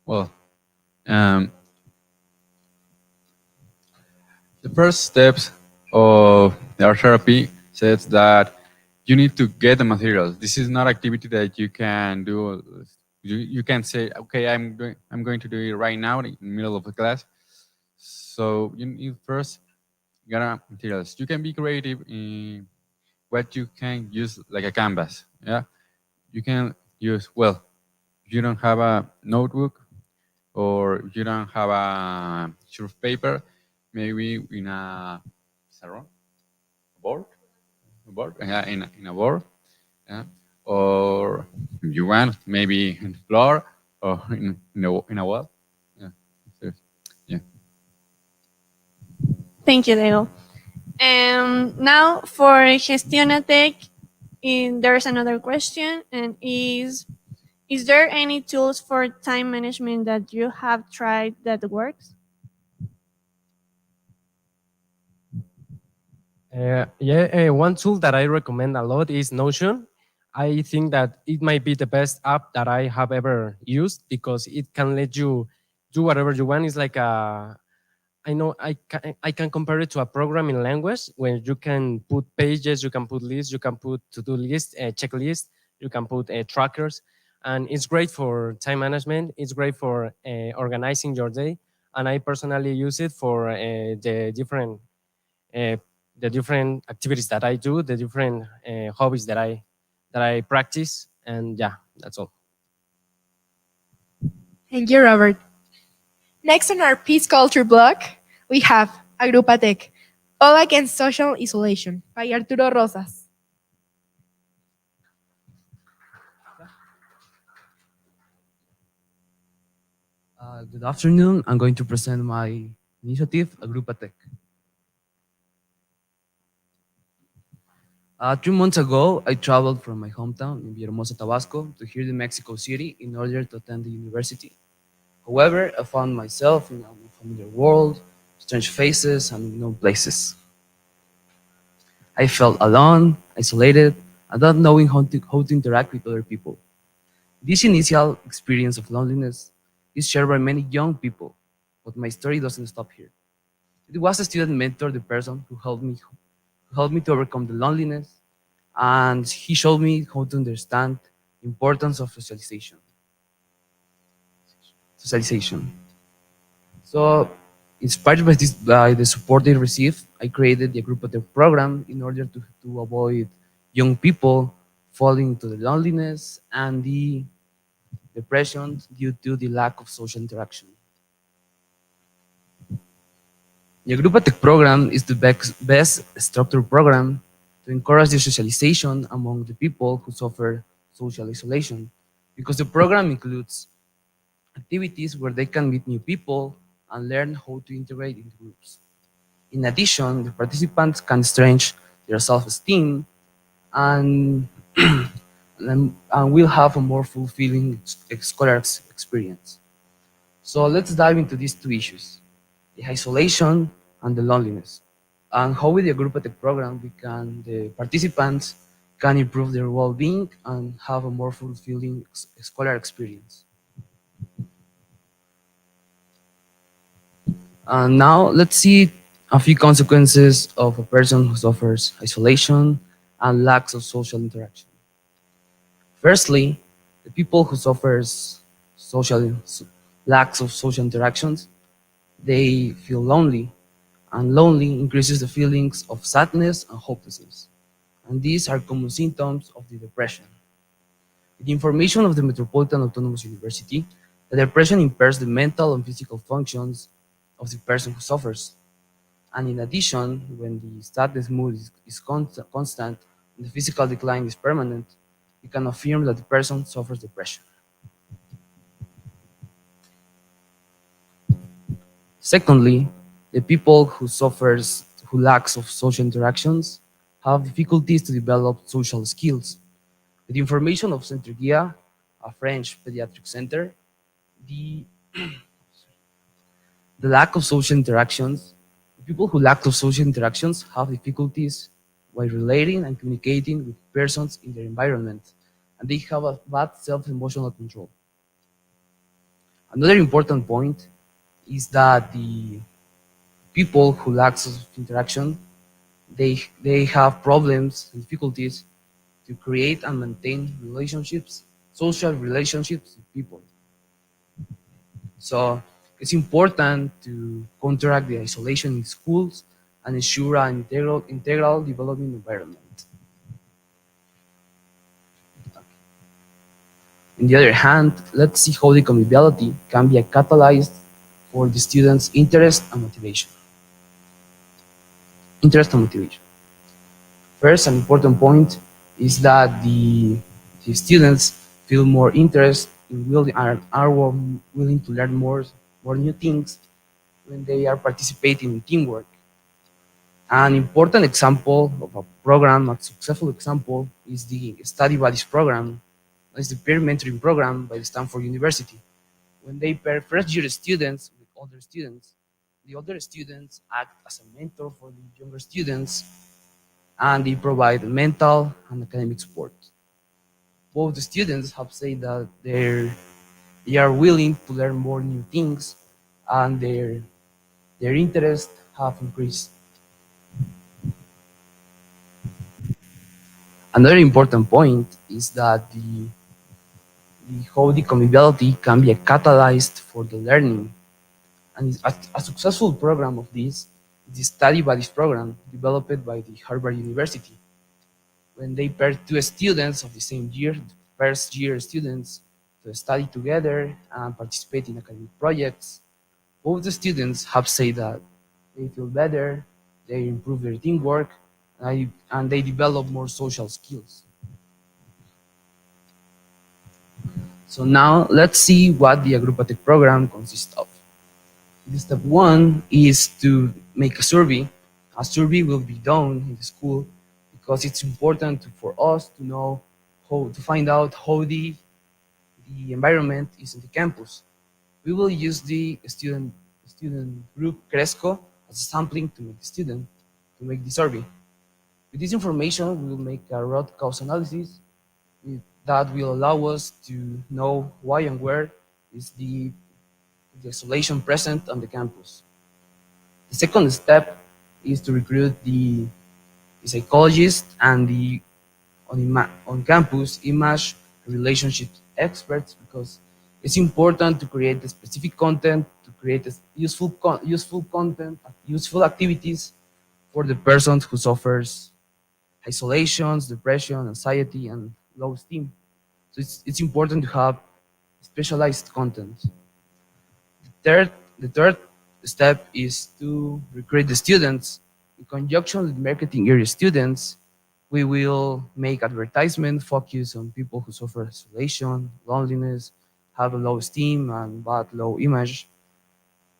Well, the first steps of the art therapy says that you need to get the materials. This is not activity that you can do You can say, okay, I'm going to do it right now in the middle of the class. So you need first get materials. You can be creative in what you can use like a canvas. Yeah, you can use, well, if you don't have a notebook or you don't have a sheet of paper, maybe in a sarong, board, yeah, in a board, yeah, or if you want, maybe in the floor or in a wall. Yeah. So, yeah. Thank you, Diego. Now for Gestiona TEC, there's another question, and is there any tools for time management that you have tried that works? One tool that I recommend a lot is Notion. I think that it might be the best app that I have ever used because it can let you do whatever you want. It's like I know I can compare it to a programming language where you can put pages, you can put lists, you can put to-do lists, checklist, you can put trackers, and it's great for time management. It's great for organizing your day, and I personally use it for uh, the different activities that I do, the different hobbies that I practice, and yeah, that's all. Thank you, Robert. Next on our peace culture block, we have Agrupa TEC, All Against Social Isolation by Arturo Rosas. Good afternoon. I'm going to present my initiative, Agrupa TEC. 3 months ago, I traveled from my hometown in Villahermosa, Tabasco, to here in Mexico City in order to attend the university. However, I found myself in an unfamiliar world, strange faces, and unknown places. I felt alone, isolated, and not knowing how to interact with other people. This initial experience of loneliness is shared by many young people, but my story doesn't stop here. It was a student mentor, the person who helped me to overcome the loneliness, and he showed me how to understand the importance of socialization. So, inspired by the support they received, I created the Group Tech program in order to avoid young people falling into the loneliness and the depression due to the lack of social interaction. The Group Tech program is the best structured program to encourage the socialization among the people who suffer social isolation, because the program includes activities where they can meet new people and learn how to integrate into groups. In addition, the participants can strengthen their self-esteem and, and will have a more fulfilling scholar experience. So let's dive into these two issues, the isolation and the loneliness, and how with the Group Tech program the participants can improve their well-being and have a more fulfilling scholar experience. And now let's see a few consequences of a person who suffers isolation and lacks of social interaction. Firstly, the people who suffers lacks of social interactions, they feel lonely, and lonely increases the feelings of sadness and hopelessness. And these are common symptoms of the depression. The information of the Metropolitan Autonomous University, the depression impairs the mental and physical functions of the person who suffers. And in addition, when the sadness mood is constant and the physical decline is permanent, we can affirm that the person suffers depression. Secondly, the people who lacks of social interactions have difficulties to develop social skills. With the information of Centro, a French pediatric center, the lack of social interactions, people who lack of social interactions have difficulties while relating and communicating with persons in their environment, and they have a bad self-emotional control. Another important point is that the people who lack social interaction, they have problems and difficulties to create and maintain relationships, social relationships with people. So it's important to counteract the isolation in schools and ensure an integral development environment. On the other hand, let's see how the conviviality can be a catalyst for the students' interest and motivation. Interest and motivation. First, an important point is that the students feel more interest in are willing to learn more new things when they are participating in teamwork. An important example of a program, a successful example, is the Study Buddies program. It's the peer mentoring program by the Stanford University. When they pair first-year students with older students, the older students act as a mentor for the younger students, and they provide mental and academic support. Both the students have said that they are willing to learn more new things, and their interest have increased. Another important point is that how the conviviality can be a catalyst for the learning. And a successful program of this is the Study Buddies program developed by the Harvard University. When they pair two students of the same year, first year students, to study together and participate in academic projects, both the students have said that they feel better, they improve their teamwork, and they develop more social skills. So now let's see what the Agrupatec program consists of. The step one is to make a survey. A survey will be done in the school because it's important for us to know to find out how the environment is in the campus. We will use the student group Cresco as a sampling to make the survey. With this information, we will make a root cause analysis that will allow us to know why and where is the isolation present on the campus. The second step is to recruit the psychologists and the on campus image relationship experts, because it's important to create the specific content, to create useful content, useful activities for the person who suffers isolations, depression, anxiety, and low esteem. So it's important to have specialized content. The third step is to recruit the students. In conjunction with marketing area students, we will make advertisement focus on people who suffer isolation, loneliness, have a low esteem, and bad low image.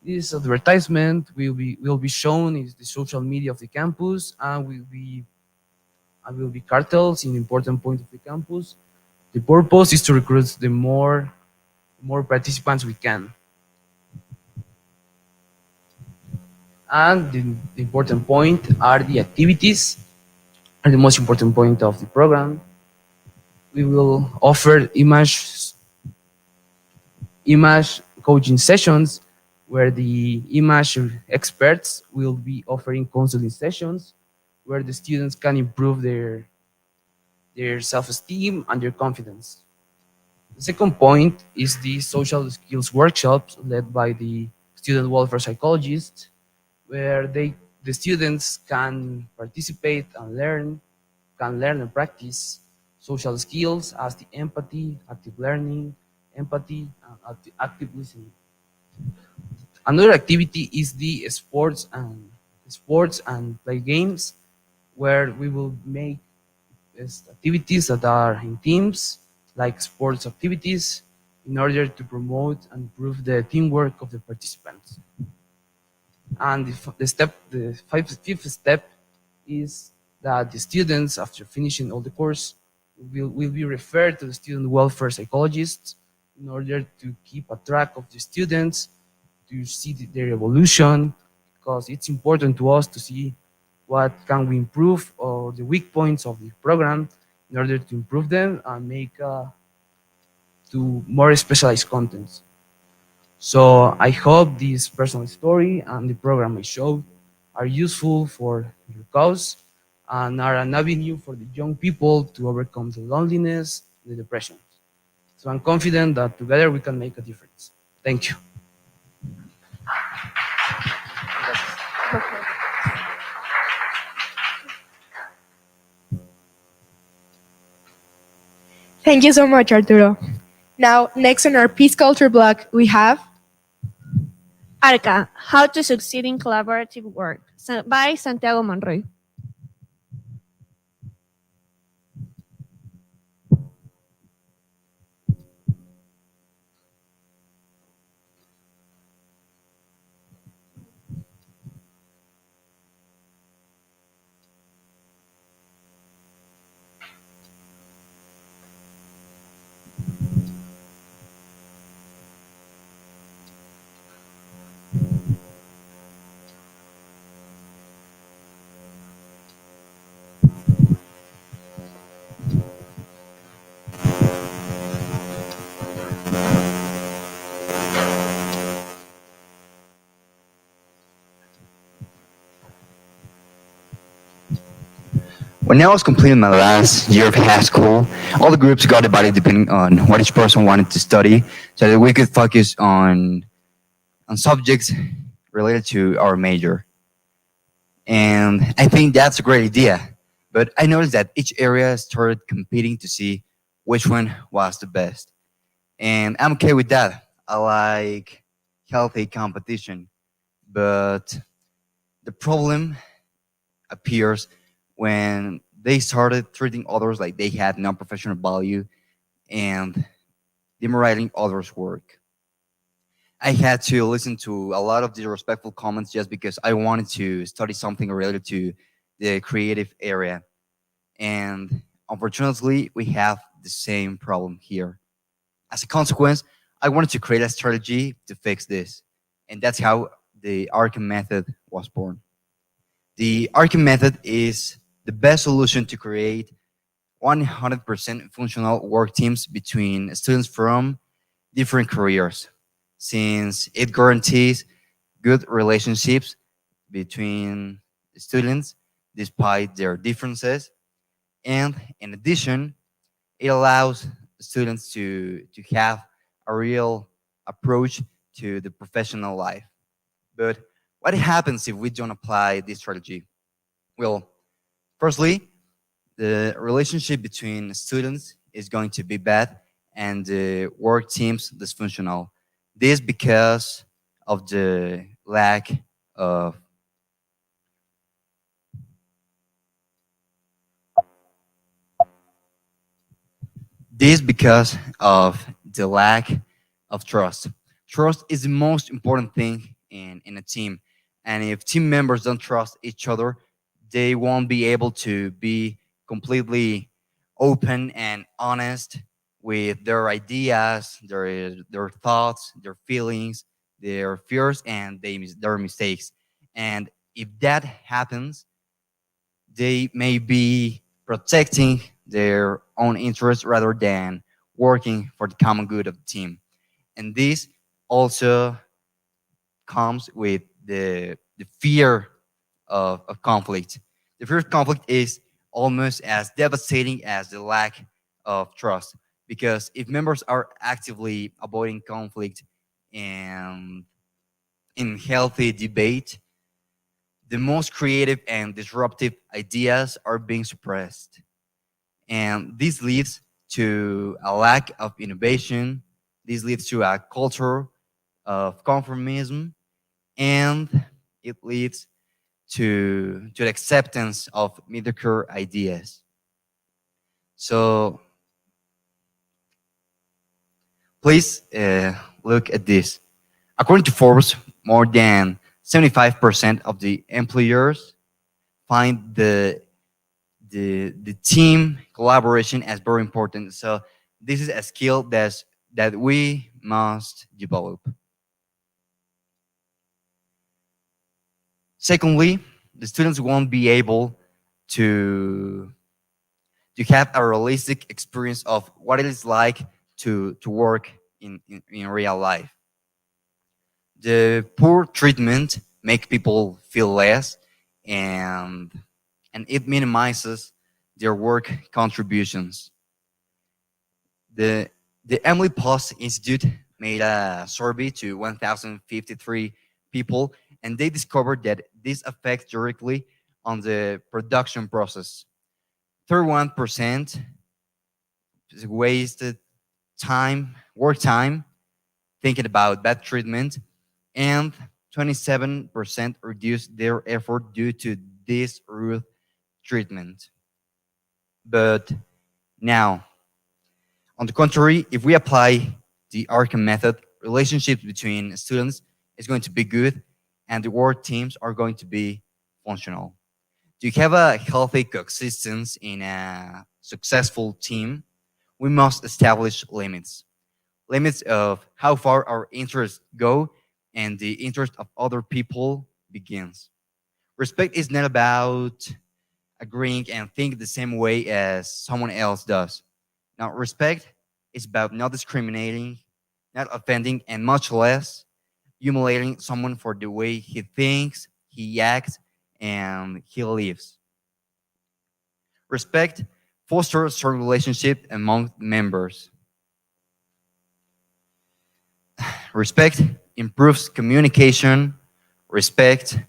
This advertisement will be shown in the social media of the campus, and will be cartels in important points of the campus. The purpose is to recruit the more participants we can. And the important point are the activities, are the most important point of the program. We will offer image coaching sessions where the image experts will be offering counseling sessions where the students can improve their self-esteem and their confidence. The second point is the social skills workshops led by the student welfare psychologists, where the students can participate and learn and practice social skills as the empathy, active learning, empathy, and active listening. Another activity is the sports and play games, where we will make activities that are in teams, like sports activities, in order to promote and improve the teamwork of the participants. And the fifth step is that the students, after finishing all the course, will be referred to the student welfare psychologists in order to keep a track of the students, to see their evolution, because it's important to us to see what can we improve or the weak points of the program in order to improve them and make to more specialized contents. So I hope this personal story and the program I showed are useful for your cause and are an avenue for the young people to overcome the loneliness and the depression. So I'm confident that together we can make a difference. Thank you. Thank you so much, Arturo. Now, next on our Peace Culture block, we have Arca, How to Succeed in Collaborative Work by Santiago Monroy. When I was completing my last year of high school, all the groups got divided depending on what each person wanted to study, so that we could focus on subjects related to our major. And I think that's a great idea. But I noticed that each area started competing to see which one was the best. And I'm okay with that. I like healthy competition. But the problem appears when they started treating others like they had no professional value and demonizing others' work. I had to listen to a lot of disrespectful comments just because I wanted to study something related to the creative area. And unfortunately, we have the same problem here. As a consequence, I wanted to create a strategy to fix this. And that's how the ARC method was born. The ARC method is the best solution to create 100% functional work teams between students from different careers, since it guarantees good relationships between students despite their differences. And in addition, it allows students to have a real approach to the professional life. But what happens if we don't apply this strategy? Well, firstly, the relationship between students is going to be bad and the work teams dysfunctional. This because of the lack of the lack of trust. Trust is the most important thing in a team. And if team members don't trust each other, they won't be able to be completely open and honest with their ideas, their thoughts, their feelings, their fears, and their mistakes. And if that happens, they may be protecting their own interests rather than working for the common good of the team. And this also comes with the fear of conflict. The fear of conflict is almost as devastating as the lack of trust, because if members are actively avoiding conflict and in healthy debate, the most creative and disruptive ideas are being suppressed. And this leads to a lack of innovation. This leads to a culture of conformism, and it leads to the acceptance of mediocre ideas. So please look at this. According to Forbes, more than 75% of the employers find the team collaboration as very important. So this is a skill that we must develop. Secondly, the students won't be able to have a realistic experience of what it is like to work in real life. The poor treatment make people feel less, and it minimizes their work contributions. The The Emily Post Institute made a survey to 1,053 people, and they discovered that this affects directly on the production process. 31% wasted time, work time, thinking about bad treatment, and 27% reduced their effort due to this rude treatment. But now, on the contrary, if we apply the Arkham method, relationships between students is going to be good and the work teams are going to be functional. To have a healthy coexistence in a successful team, we must establish limits. Limits of how far our interests go and the interest of other people begins. Respect is not about agreeing and think the same way as someone else does. Now, respect is about not discriminating, not offending, and much less humiliating someone for the way he thinks, he acts, and he lives. Respect fosters strong relationship among members. Respect improves communication. Respect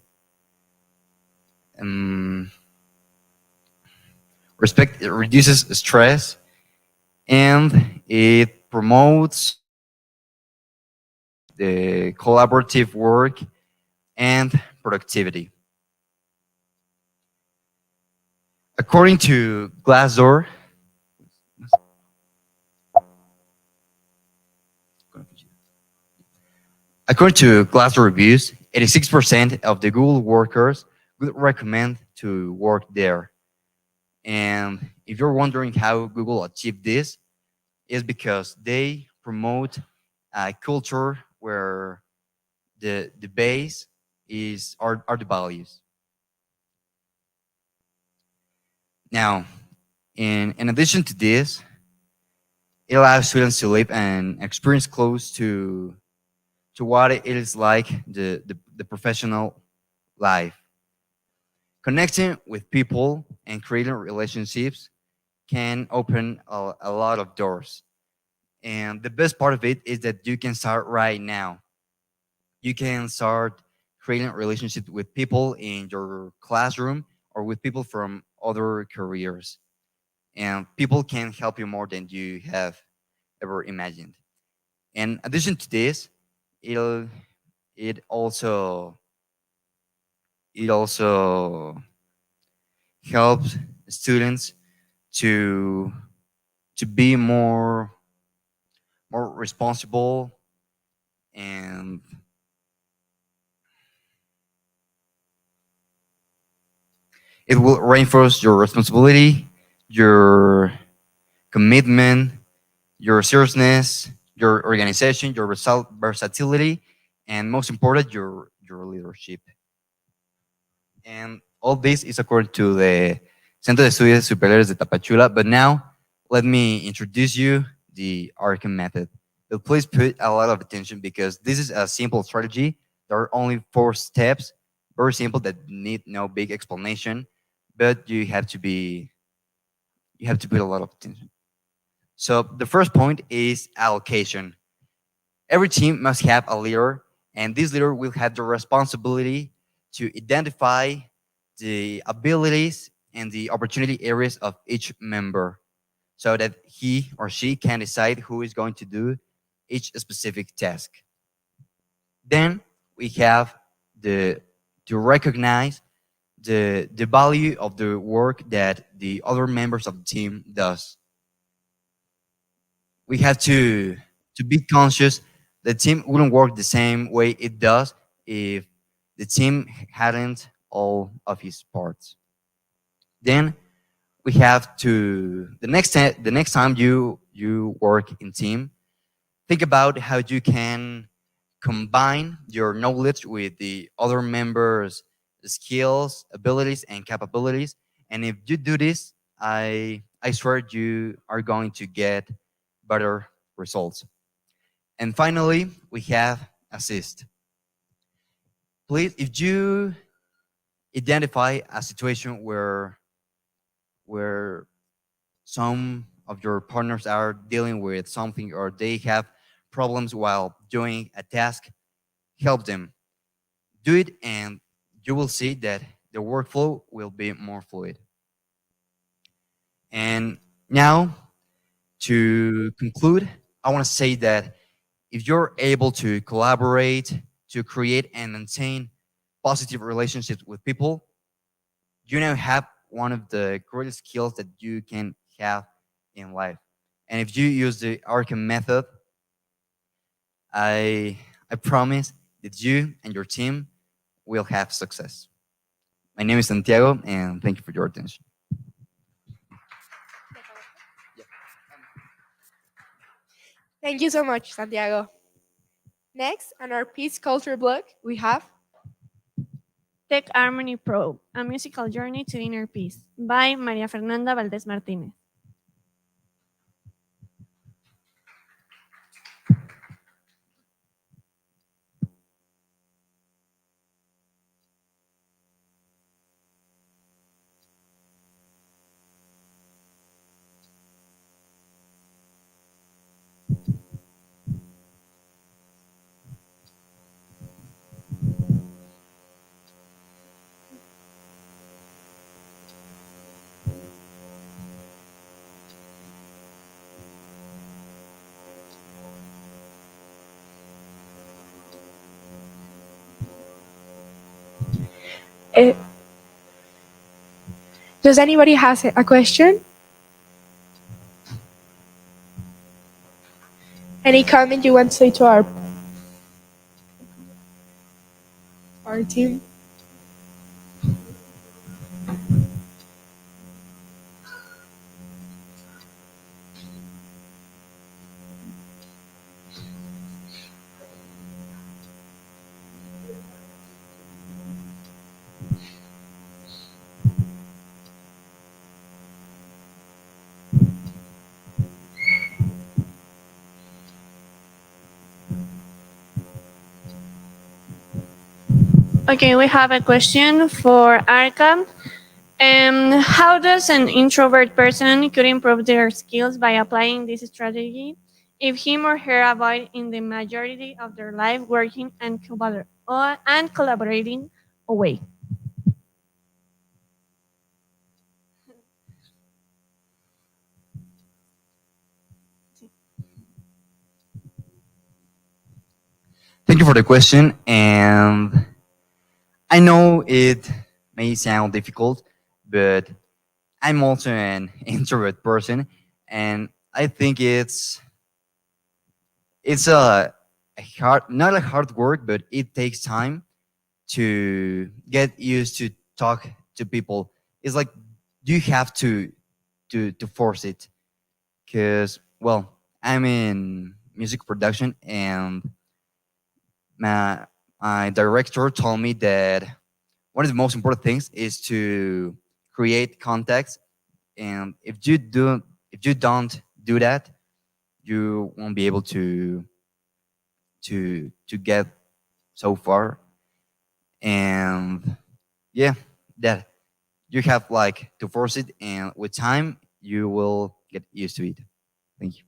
respect reduces stress, and it promotes the collaborative work and productivity. According to Glassdoor, reviews, 86% of the Google workers would recommend to work there. And if you're wondering how Google achieved this, is because they promote a culture where the base are the values. Now, in addition to this, it allows students to live and experience close to what it is like the professional life. Connecting with people and creating relationships can open a lot of doors. And the best part of it is that you can start right now. You can start creating relationships with people in your classroom or with people from other careers. And people can help you more than you have ever imagined. In addition to this, it also helps students to be more responsible, and it will reinforce your responsibility, your commitment, your seriousness, your organization, your versatility, and most important, your leadership. And all this is according to the Centro de Estudios Superiores de Tapachula. But now, let me introduce you the Arkham method. But please put a lot of attention because this is a simple strategy. There are only 4 steps, very simple, that need no big explanation, but you have to put a lot of attention. So the first point is allocation. Every team must have a leader, and this leader will have the responsibility to identify the abilities and the opportunity areas of each member so that he or she can decide who is going to do each specific task. Then we have to recognize the value of the work that the other members of the team does. We have to be conscious the team wouldn't work the same way it does if the team hadn't all of its parts. Then we have to the next time you work in team, think about how you can combine your knowledge with the other members' skills, abilities, and capabilities. And if you do this, I swear you are going to get better results. And finally, we have assist. Please, if you identify a situation where some of your partners are dealing with something or they have problems while doing a task, help them. Do it, and you will see that the workflow will be more fluid. And now, to conclude, I want to say that if you're able to collaborate, to create and maintain positive relationships with people, you now have one of the greatest skills that you can have in life. And if you use the Arkham method, I promise that you and your team will have success. My name is Santiago, and thank you for your attention. Thank you so much, Santiago. Next, on our Peace Culture blog, we have TEC Harmony Probe, A Musical Journey to Inner Peace by María Fernanda Valdés Martínez. Does anybody has a question? Any comment you want to say to our team? Okay, we have a question for Arkham. How does an introvert person could improve their skills by applying this strategy if him or her avoid in the majority of their life working and collaborating away? Thank you for the question. And I know it may sound difficult, but I'm also an introvert person, and I think it's a hard, not a hard work, but it takes time to get used to talk to people. It's like you have to force it, because well, I'm in music production, and my director told me that one of the most important things is to create contacts, and if you don't do that, you won't be able to get so far. And yeah, that you have like to force it, and with time you will get used to it. Thank you.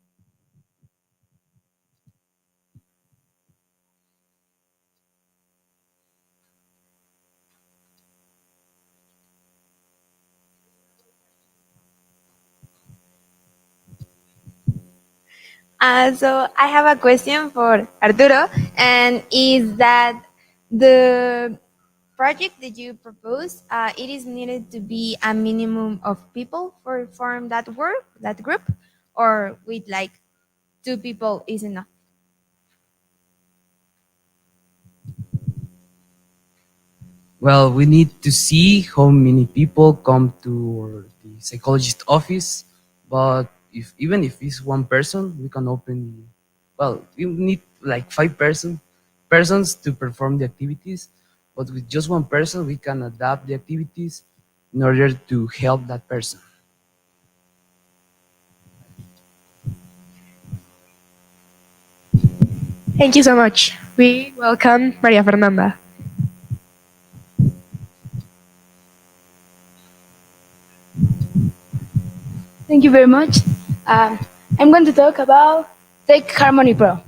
So I have a question for Arturo, and is that the project that you propose, it is needed to be a minimum of people for form that work, that group, or with like 2 people is enough? Well, we need to see how many people come to the psychologist office, but even if it's one person, we can open. Well, we need like persons to perform the activities, but with just one person, we can adapt the activities in order to help that person. Thank you so much. We welcome Maria Fernanda. Thank you very much. Um, I'm going to talk about TEC Harmony Pro,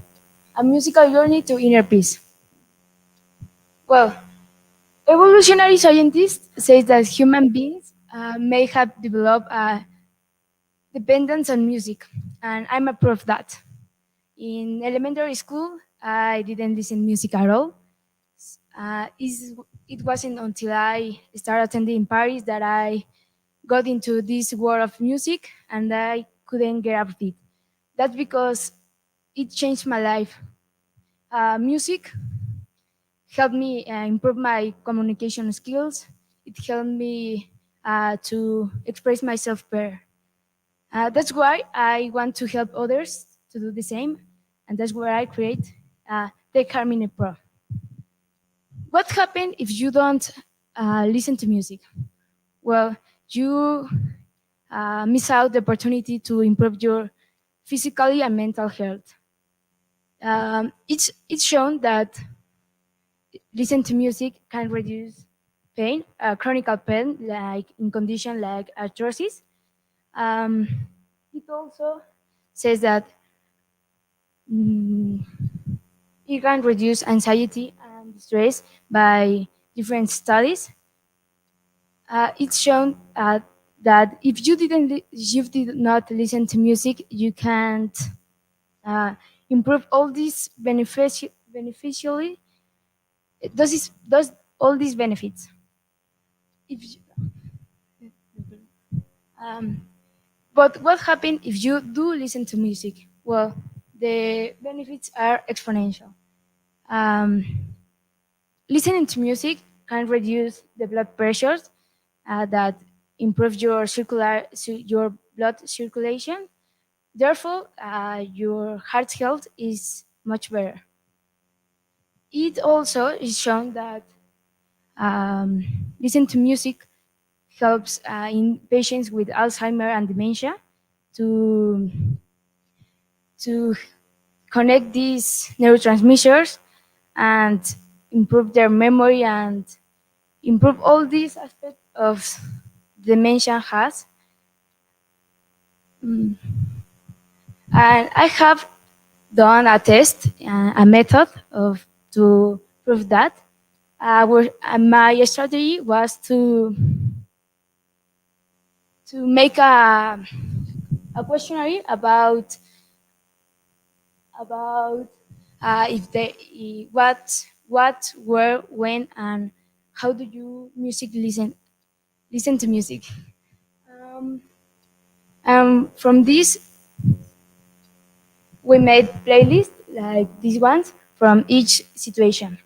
a musical journey to inner peace. Well, evolutionary scientists say that human beings may have developed a dependence on music, and I'm a proof of that. In elementary school, I didn't listen to music at all. It wasn't until I started attending Paris that I got into this world of music and I couldn't get out of it. That's because it changed my life. Music helped me improve my communication skills. It helped me to express myself better. That's why I want to help others to do the same, and that's where I create Tech Harmony Pro. What happens if you don't listen to music? Well, you miss out the opportunity to improve your physically and mental health. It's shown that listen to music can reduce pain, chronic pain, like in condition like arthrosis. Um, it also says that mm, it can reduce anxiety and stress by different studies. It's shown that if you did not listen to music, you can't uh, improve all these beneficially. Does all these benefits. If you, um, but what happens if you do listen to music? Well, the benefits are exponential. Um, Listening to music can reduce the blood pressures that improve your blood circulation. Therefore, your heart health is much better. It also is shown that listen to music helps in patients with Alzheimer and dementia to to connect these neurotransmitters and improve their memory and improve all these aspects of dementia has. Mm. And I have done a test, a method of to prove that. My strategy was to make a questionnaire about if they what where when and how do you music listen to music. Um, from this we made playlists like these ones from each situation.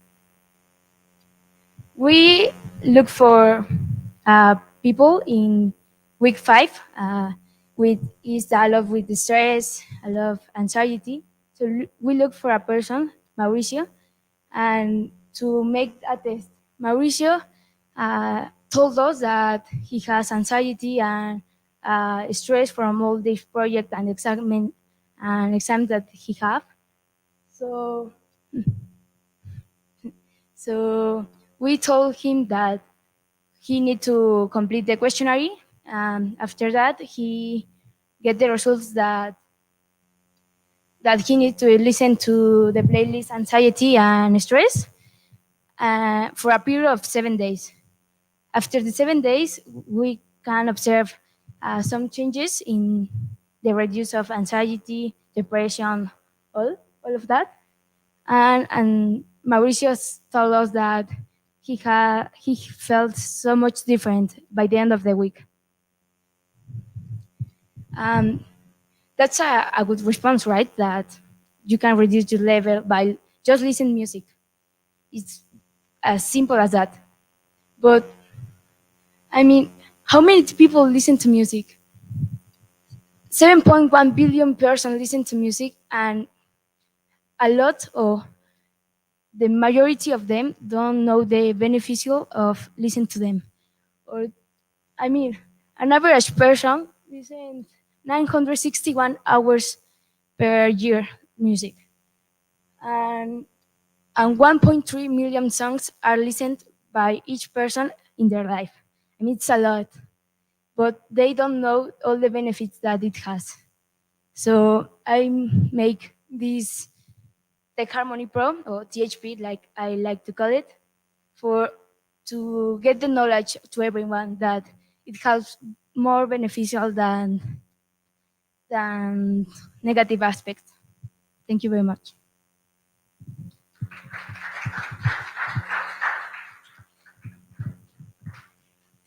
We look for people in week 5 with is a lot with the stress, a lot of anxiety. So we look for a person, Mauricio, and to make a test. Mauricio told us that he has anxiety and stress from all this project and exam that he have. So so we told him that he need to complete the questionnaire. After that, he get the results that he need to listen to the playlist anxiety and stress for a period of 7 days. After the 7 days, we can observe some changes in the reduce of anxiety, depression, all of that. And Mauricio told us that he felt so much different by the end of the week. That's a good response, right? That you can reduce your level by just listening music. It's as simple as that. But I mean, how many people listen to music? 7.1 billion persons listen to music, and a lot or the majority of them don't know the beneficial of listening to them. Or, I mean, an average person listens 961 hours per year music, and 1.3 million songs are listened by each person in their life. I mean, it's a lot, but they don't know all the benefits that it has. So I make this Tech Harmony Pro, or THP, like I like to call it, for to get the knowledge to everyone that it has more beneficial than negative aspects. Thank you very much.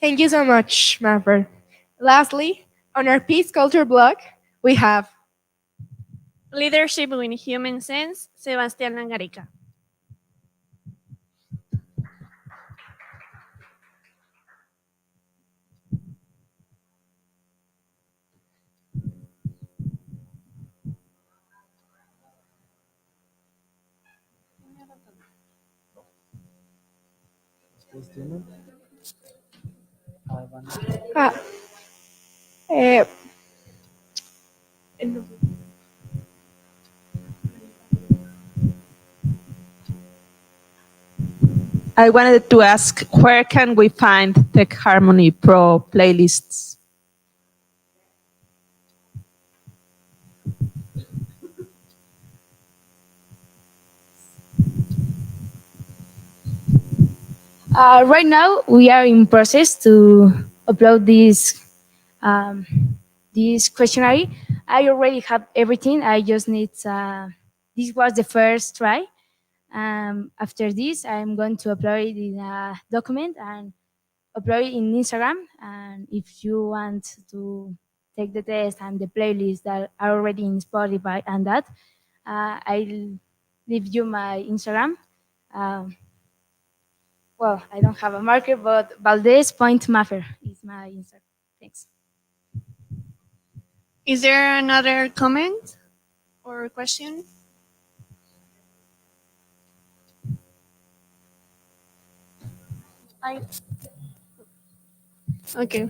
Thank you so much, Mapper. Lastly, on our Peace Culture blog, we have Leadership with Human Sense, Sebastián Langarica. ah, eh, I wanted to ask, where can we find Tech Harmony Pro playlists? Right now, we are in process to upload um, this questionnaire. I already have everything. I just need. This was the first try. After this, I'm going to upload it in a document and upload it in Instagram. And if you want to take the test and the playlist that are already in Spotify and that, I'll leave you my Instagram. Um, well, I don't have a marker, but Valdez.maffer is my Instagram. Thanks. Is there another comment or question? Okay.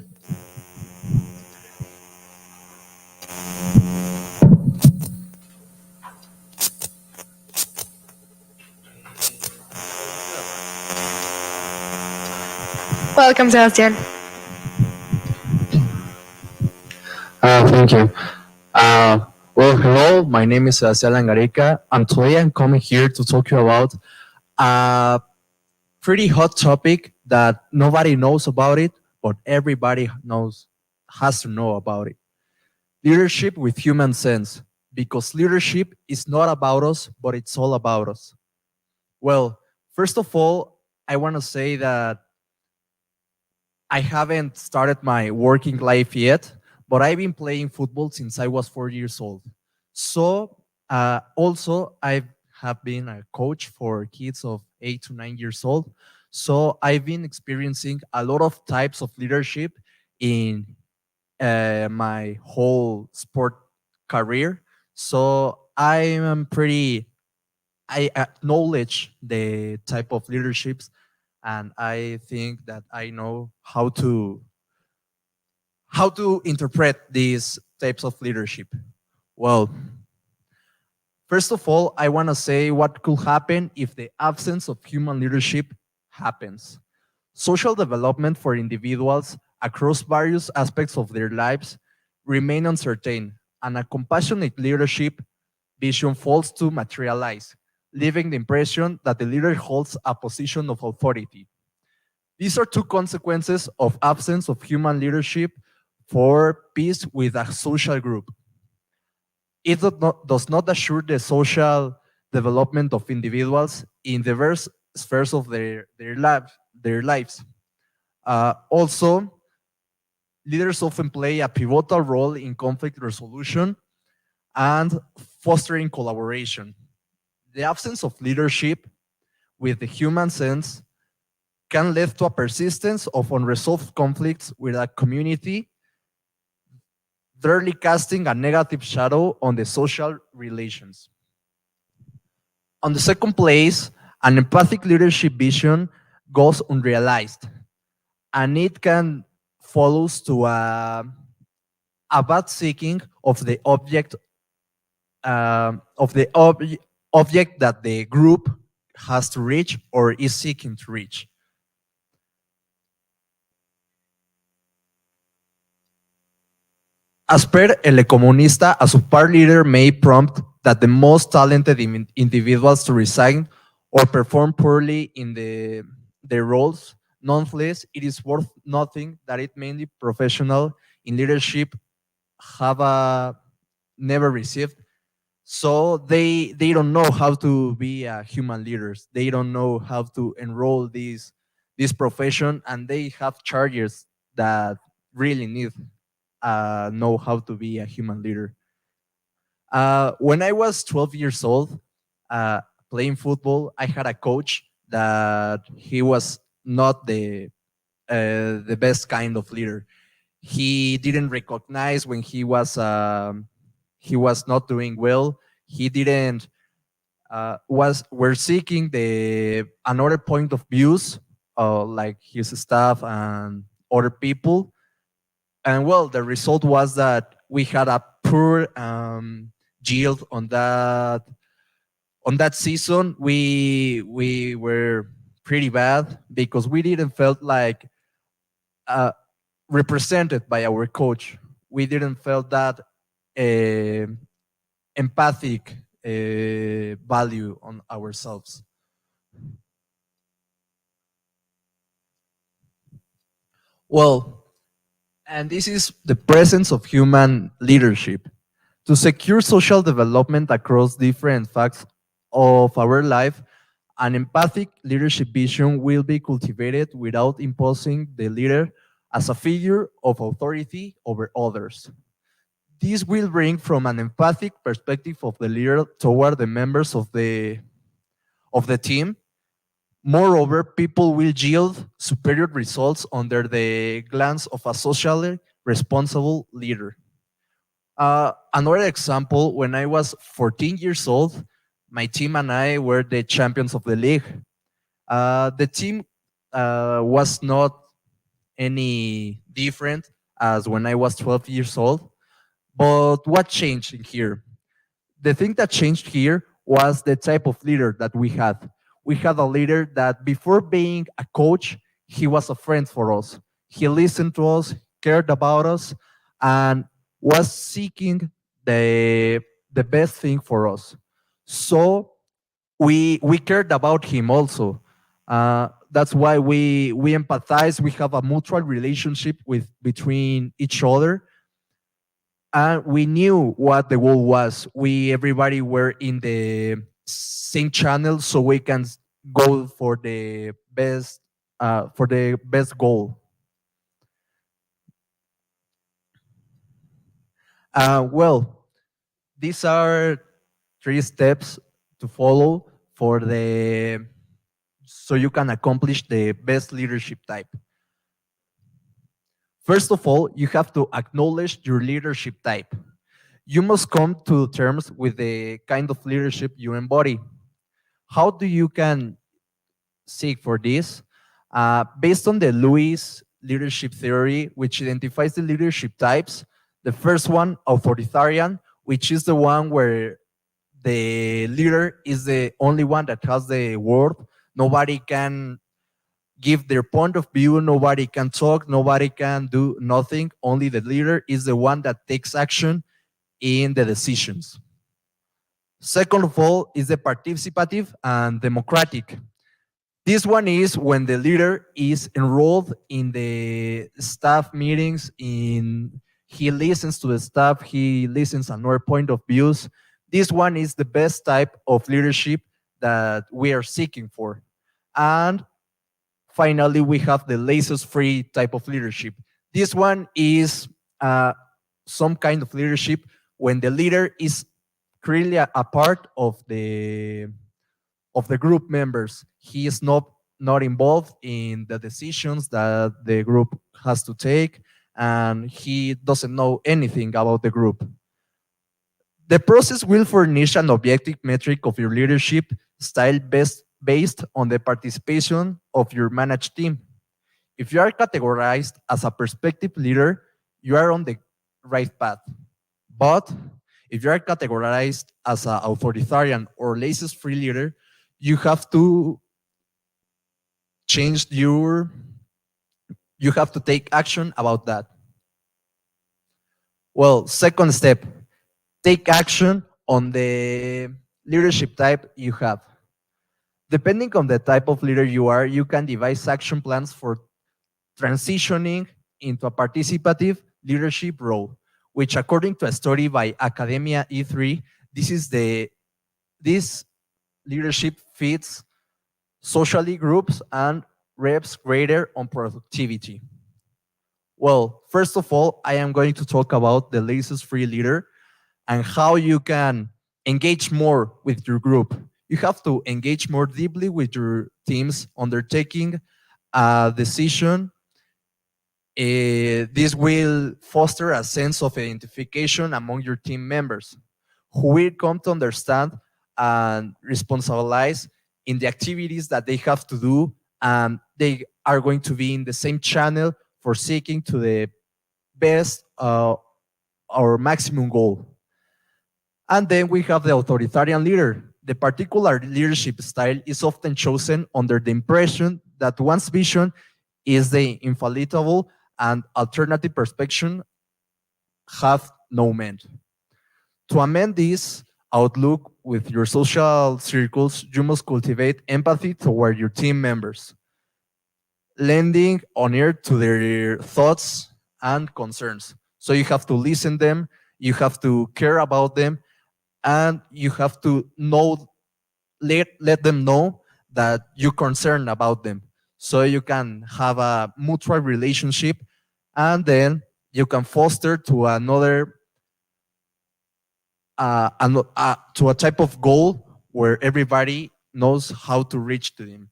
welcome, Sebastian. Thank you. Well, hello, my name is Selan Gareca, and today I'm coming here to talk to you about a pretty hot topic that nobody knows about it, but everybody has to know about it. Leadership with human sense, because leadership is not about us, but it's all about us. Well, first of all, I want to say that I haven't started my working life yet, but I've been playing football since I was 4 years old. So also I have been a coach for kids of 8 to 9 years old. So I've been experiencing a lot of types of leadership in my whole sport career. So I acknowledge the type of leaderships, and I think that I know how to interpret these types of leadership. Well, first of all, I want to say what could happen if the absence of human leadership happens. Social development for individuals across various aspects of their lives remain uncertain, and a compassionate leadership vision fails to materialize, leaving the impression that the leader holds a position of authority. These are two consequences of absence of human leadership for peace with a social group. It does not assure the social development of individuals in diverse spheres of their lives. Also, leaders often play a pivotal role in conflict resolution and fostering collaboration. The absence of leadership with the human sense can lead to a persistence of unresolved conflicts with a community, thereby casting a negative shadow on the social relations. On the second place, an empathic leadership vision goes unrealized, and it can follows to a bad seeking of the object object that the group has to reach or is seeking to reach. As per El Comunista, a subpar leader may prompt that the most talented individuals to resign or perform poorly in their roles. Nonetheless, it is worth noting that it mainly professional in leadership have never received. So they don't know how to be human leaders. They don't know how to enroll this profession, and they have charges that really need know how to be a human leader. When I was 12 years old, uh, playing football, I had a coach that he was not the best kind of leader. He didn't recognize when he was not doing well. He didn't was were seeking the another point of views, like his staff and other people. And well, the result was that we had a poor yield on that season. We were pretty bad because we didn't felt like uh, represented by our coach. We didn't felt that uh, empathic value on ourselves. Well, and this is the presence of human leadership. To secure social development across different facts of our life, an empathic leadership vision will be cultivated without imposing the leader as a figure of authority over others. This will bring from an empathic perspective of the leader toward the members of the team. Moreover, people will yield superior results under the glance of a socially responsible leader. Another example, when I was 14 years old, my team and I were the champions of the league. The team was not any different as when I was 12 years old. But what changed in here? The thing that changed here was the type of leader that we had. We had a leader that before being a coach, he was a friend for us. He listened to us, cared about us, and was seeking the best thing for us. So we cared about him also. That's why we empathize. We have a mutual relationship with between each other, and we knew what the goal was. We everybody were in the same channel, so we can go for the best goal. Well, these are 3 steps to follow for the so you can accomplish the best leadership type. First of all, you have to acknowledge your leadership type. You must come to terms with the kind of leadership you embody. How do you can seek for this? Based on the Lewis leadership theory, which identifies the leadership types, the first one, authoritarian, which is the one where the leader is the only one that has the word. Nobody can give their point of view, nobody can talk, nobody can do nothing. Only the leader is the one that takes action in the decisions. Second of all is the participative and democratic. This one is when the leader is enrolled in the staff meetings, he listens to the staff, he listens to our point of views. This one is the best type of leadership that we are seeking for. And finally, we have the laissez-free type of leadership. This one is some kind of leadership when the leader is clearly a part of the group members. He is not involved in the decisions that the group has to take, and he doesn't know anything about the group. The process will furnish an objective metric of your leadership style based on the participation of your managed team. If you are categorized as a perspective leader, you are on the right path. But if you are categorized as an authoritarian or laissez-free leader, you have to change you have to take action about that. Well, second step, take action on the leadership type you have. Depending on the type of leader you are, you can devise action plans for transitioning into a participative leadership role, which according to a study by Academia E3, this leadership fits socially groups and reps greater on productivity. Well, first of all, I am going to talk about the license free leader and how you can engage more with your group. You have to engage more deeply with your teams undertaking a decision. This will foster a sense of identification among your team members who will come to understand and responsibilize in the activities that they have to do, and they are going to be in the same channel for seeking to the best or maximum goal. And then we have the authoritarian leader. The particular leadership style is often chosen under the impression that one's vision is the infallible and alternative perspective have no meaning. To amend this outlook with your social circles, you must cultivate empathy toward your team members, lending on ear to their thoughts and concerns. So you have to listen them, you have to care about them, and you have to let them know that you're concerned about them. So you can have a mutual relationship, and then you can foster to another to a type of goal where everybody knows how to reach to them.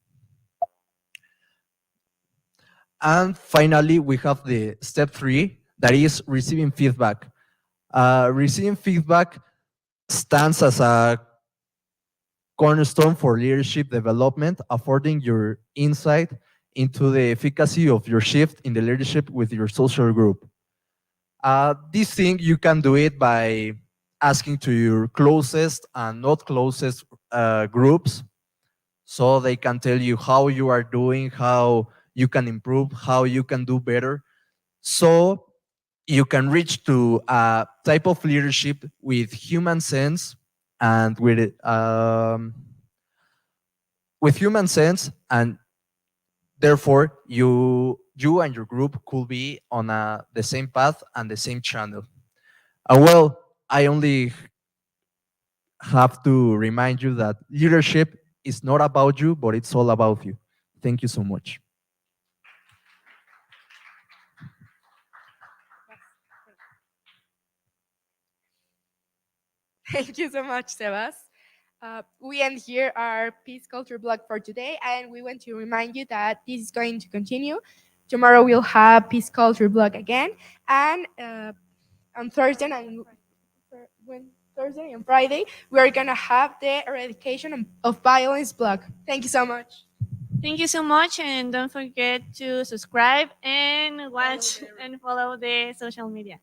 And finally, we have the step 3, that is receiving feedback. Receiving feedback stands as a cornerstone for leadership development, affording your insight into the efficacy of your shift in the leadership with your social group. This thing, you can do it by asking to your closest and not closest groups, so they can tell you how you are doing, how you can improve, how you can do better. So you can reach to a type of leadership with human sense and with human sense, and therefore you and your group could be on the same path and the same channel. Well, I only have to remind you that leadership is not about you, but it's all about you. Thank you so much. Thank you so much, Sebas. We end here our Peace Culture blog for today, and we want to remind you that this is going to continue. Tomorrow we'll have Peace Culture blog again, and on Thursday and Friday we are gonna have the eradication of violence blog. Thank you so much. Thank you so much, and don't forget to subscribe and watch and follow the social media.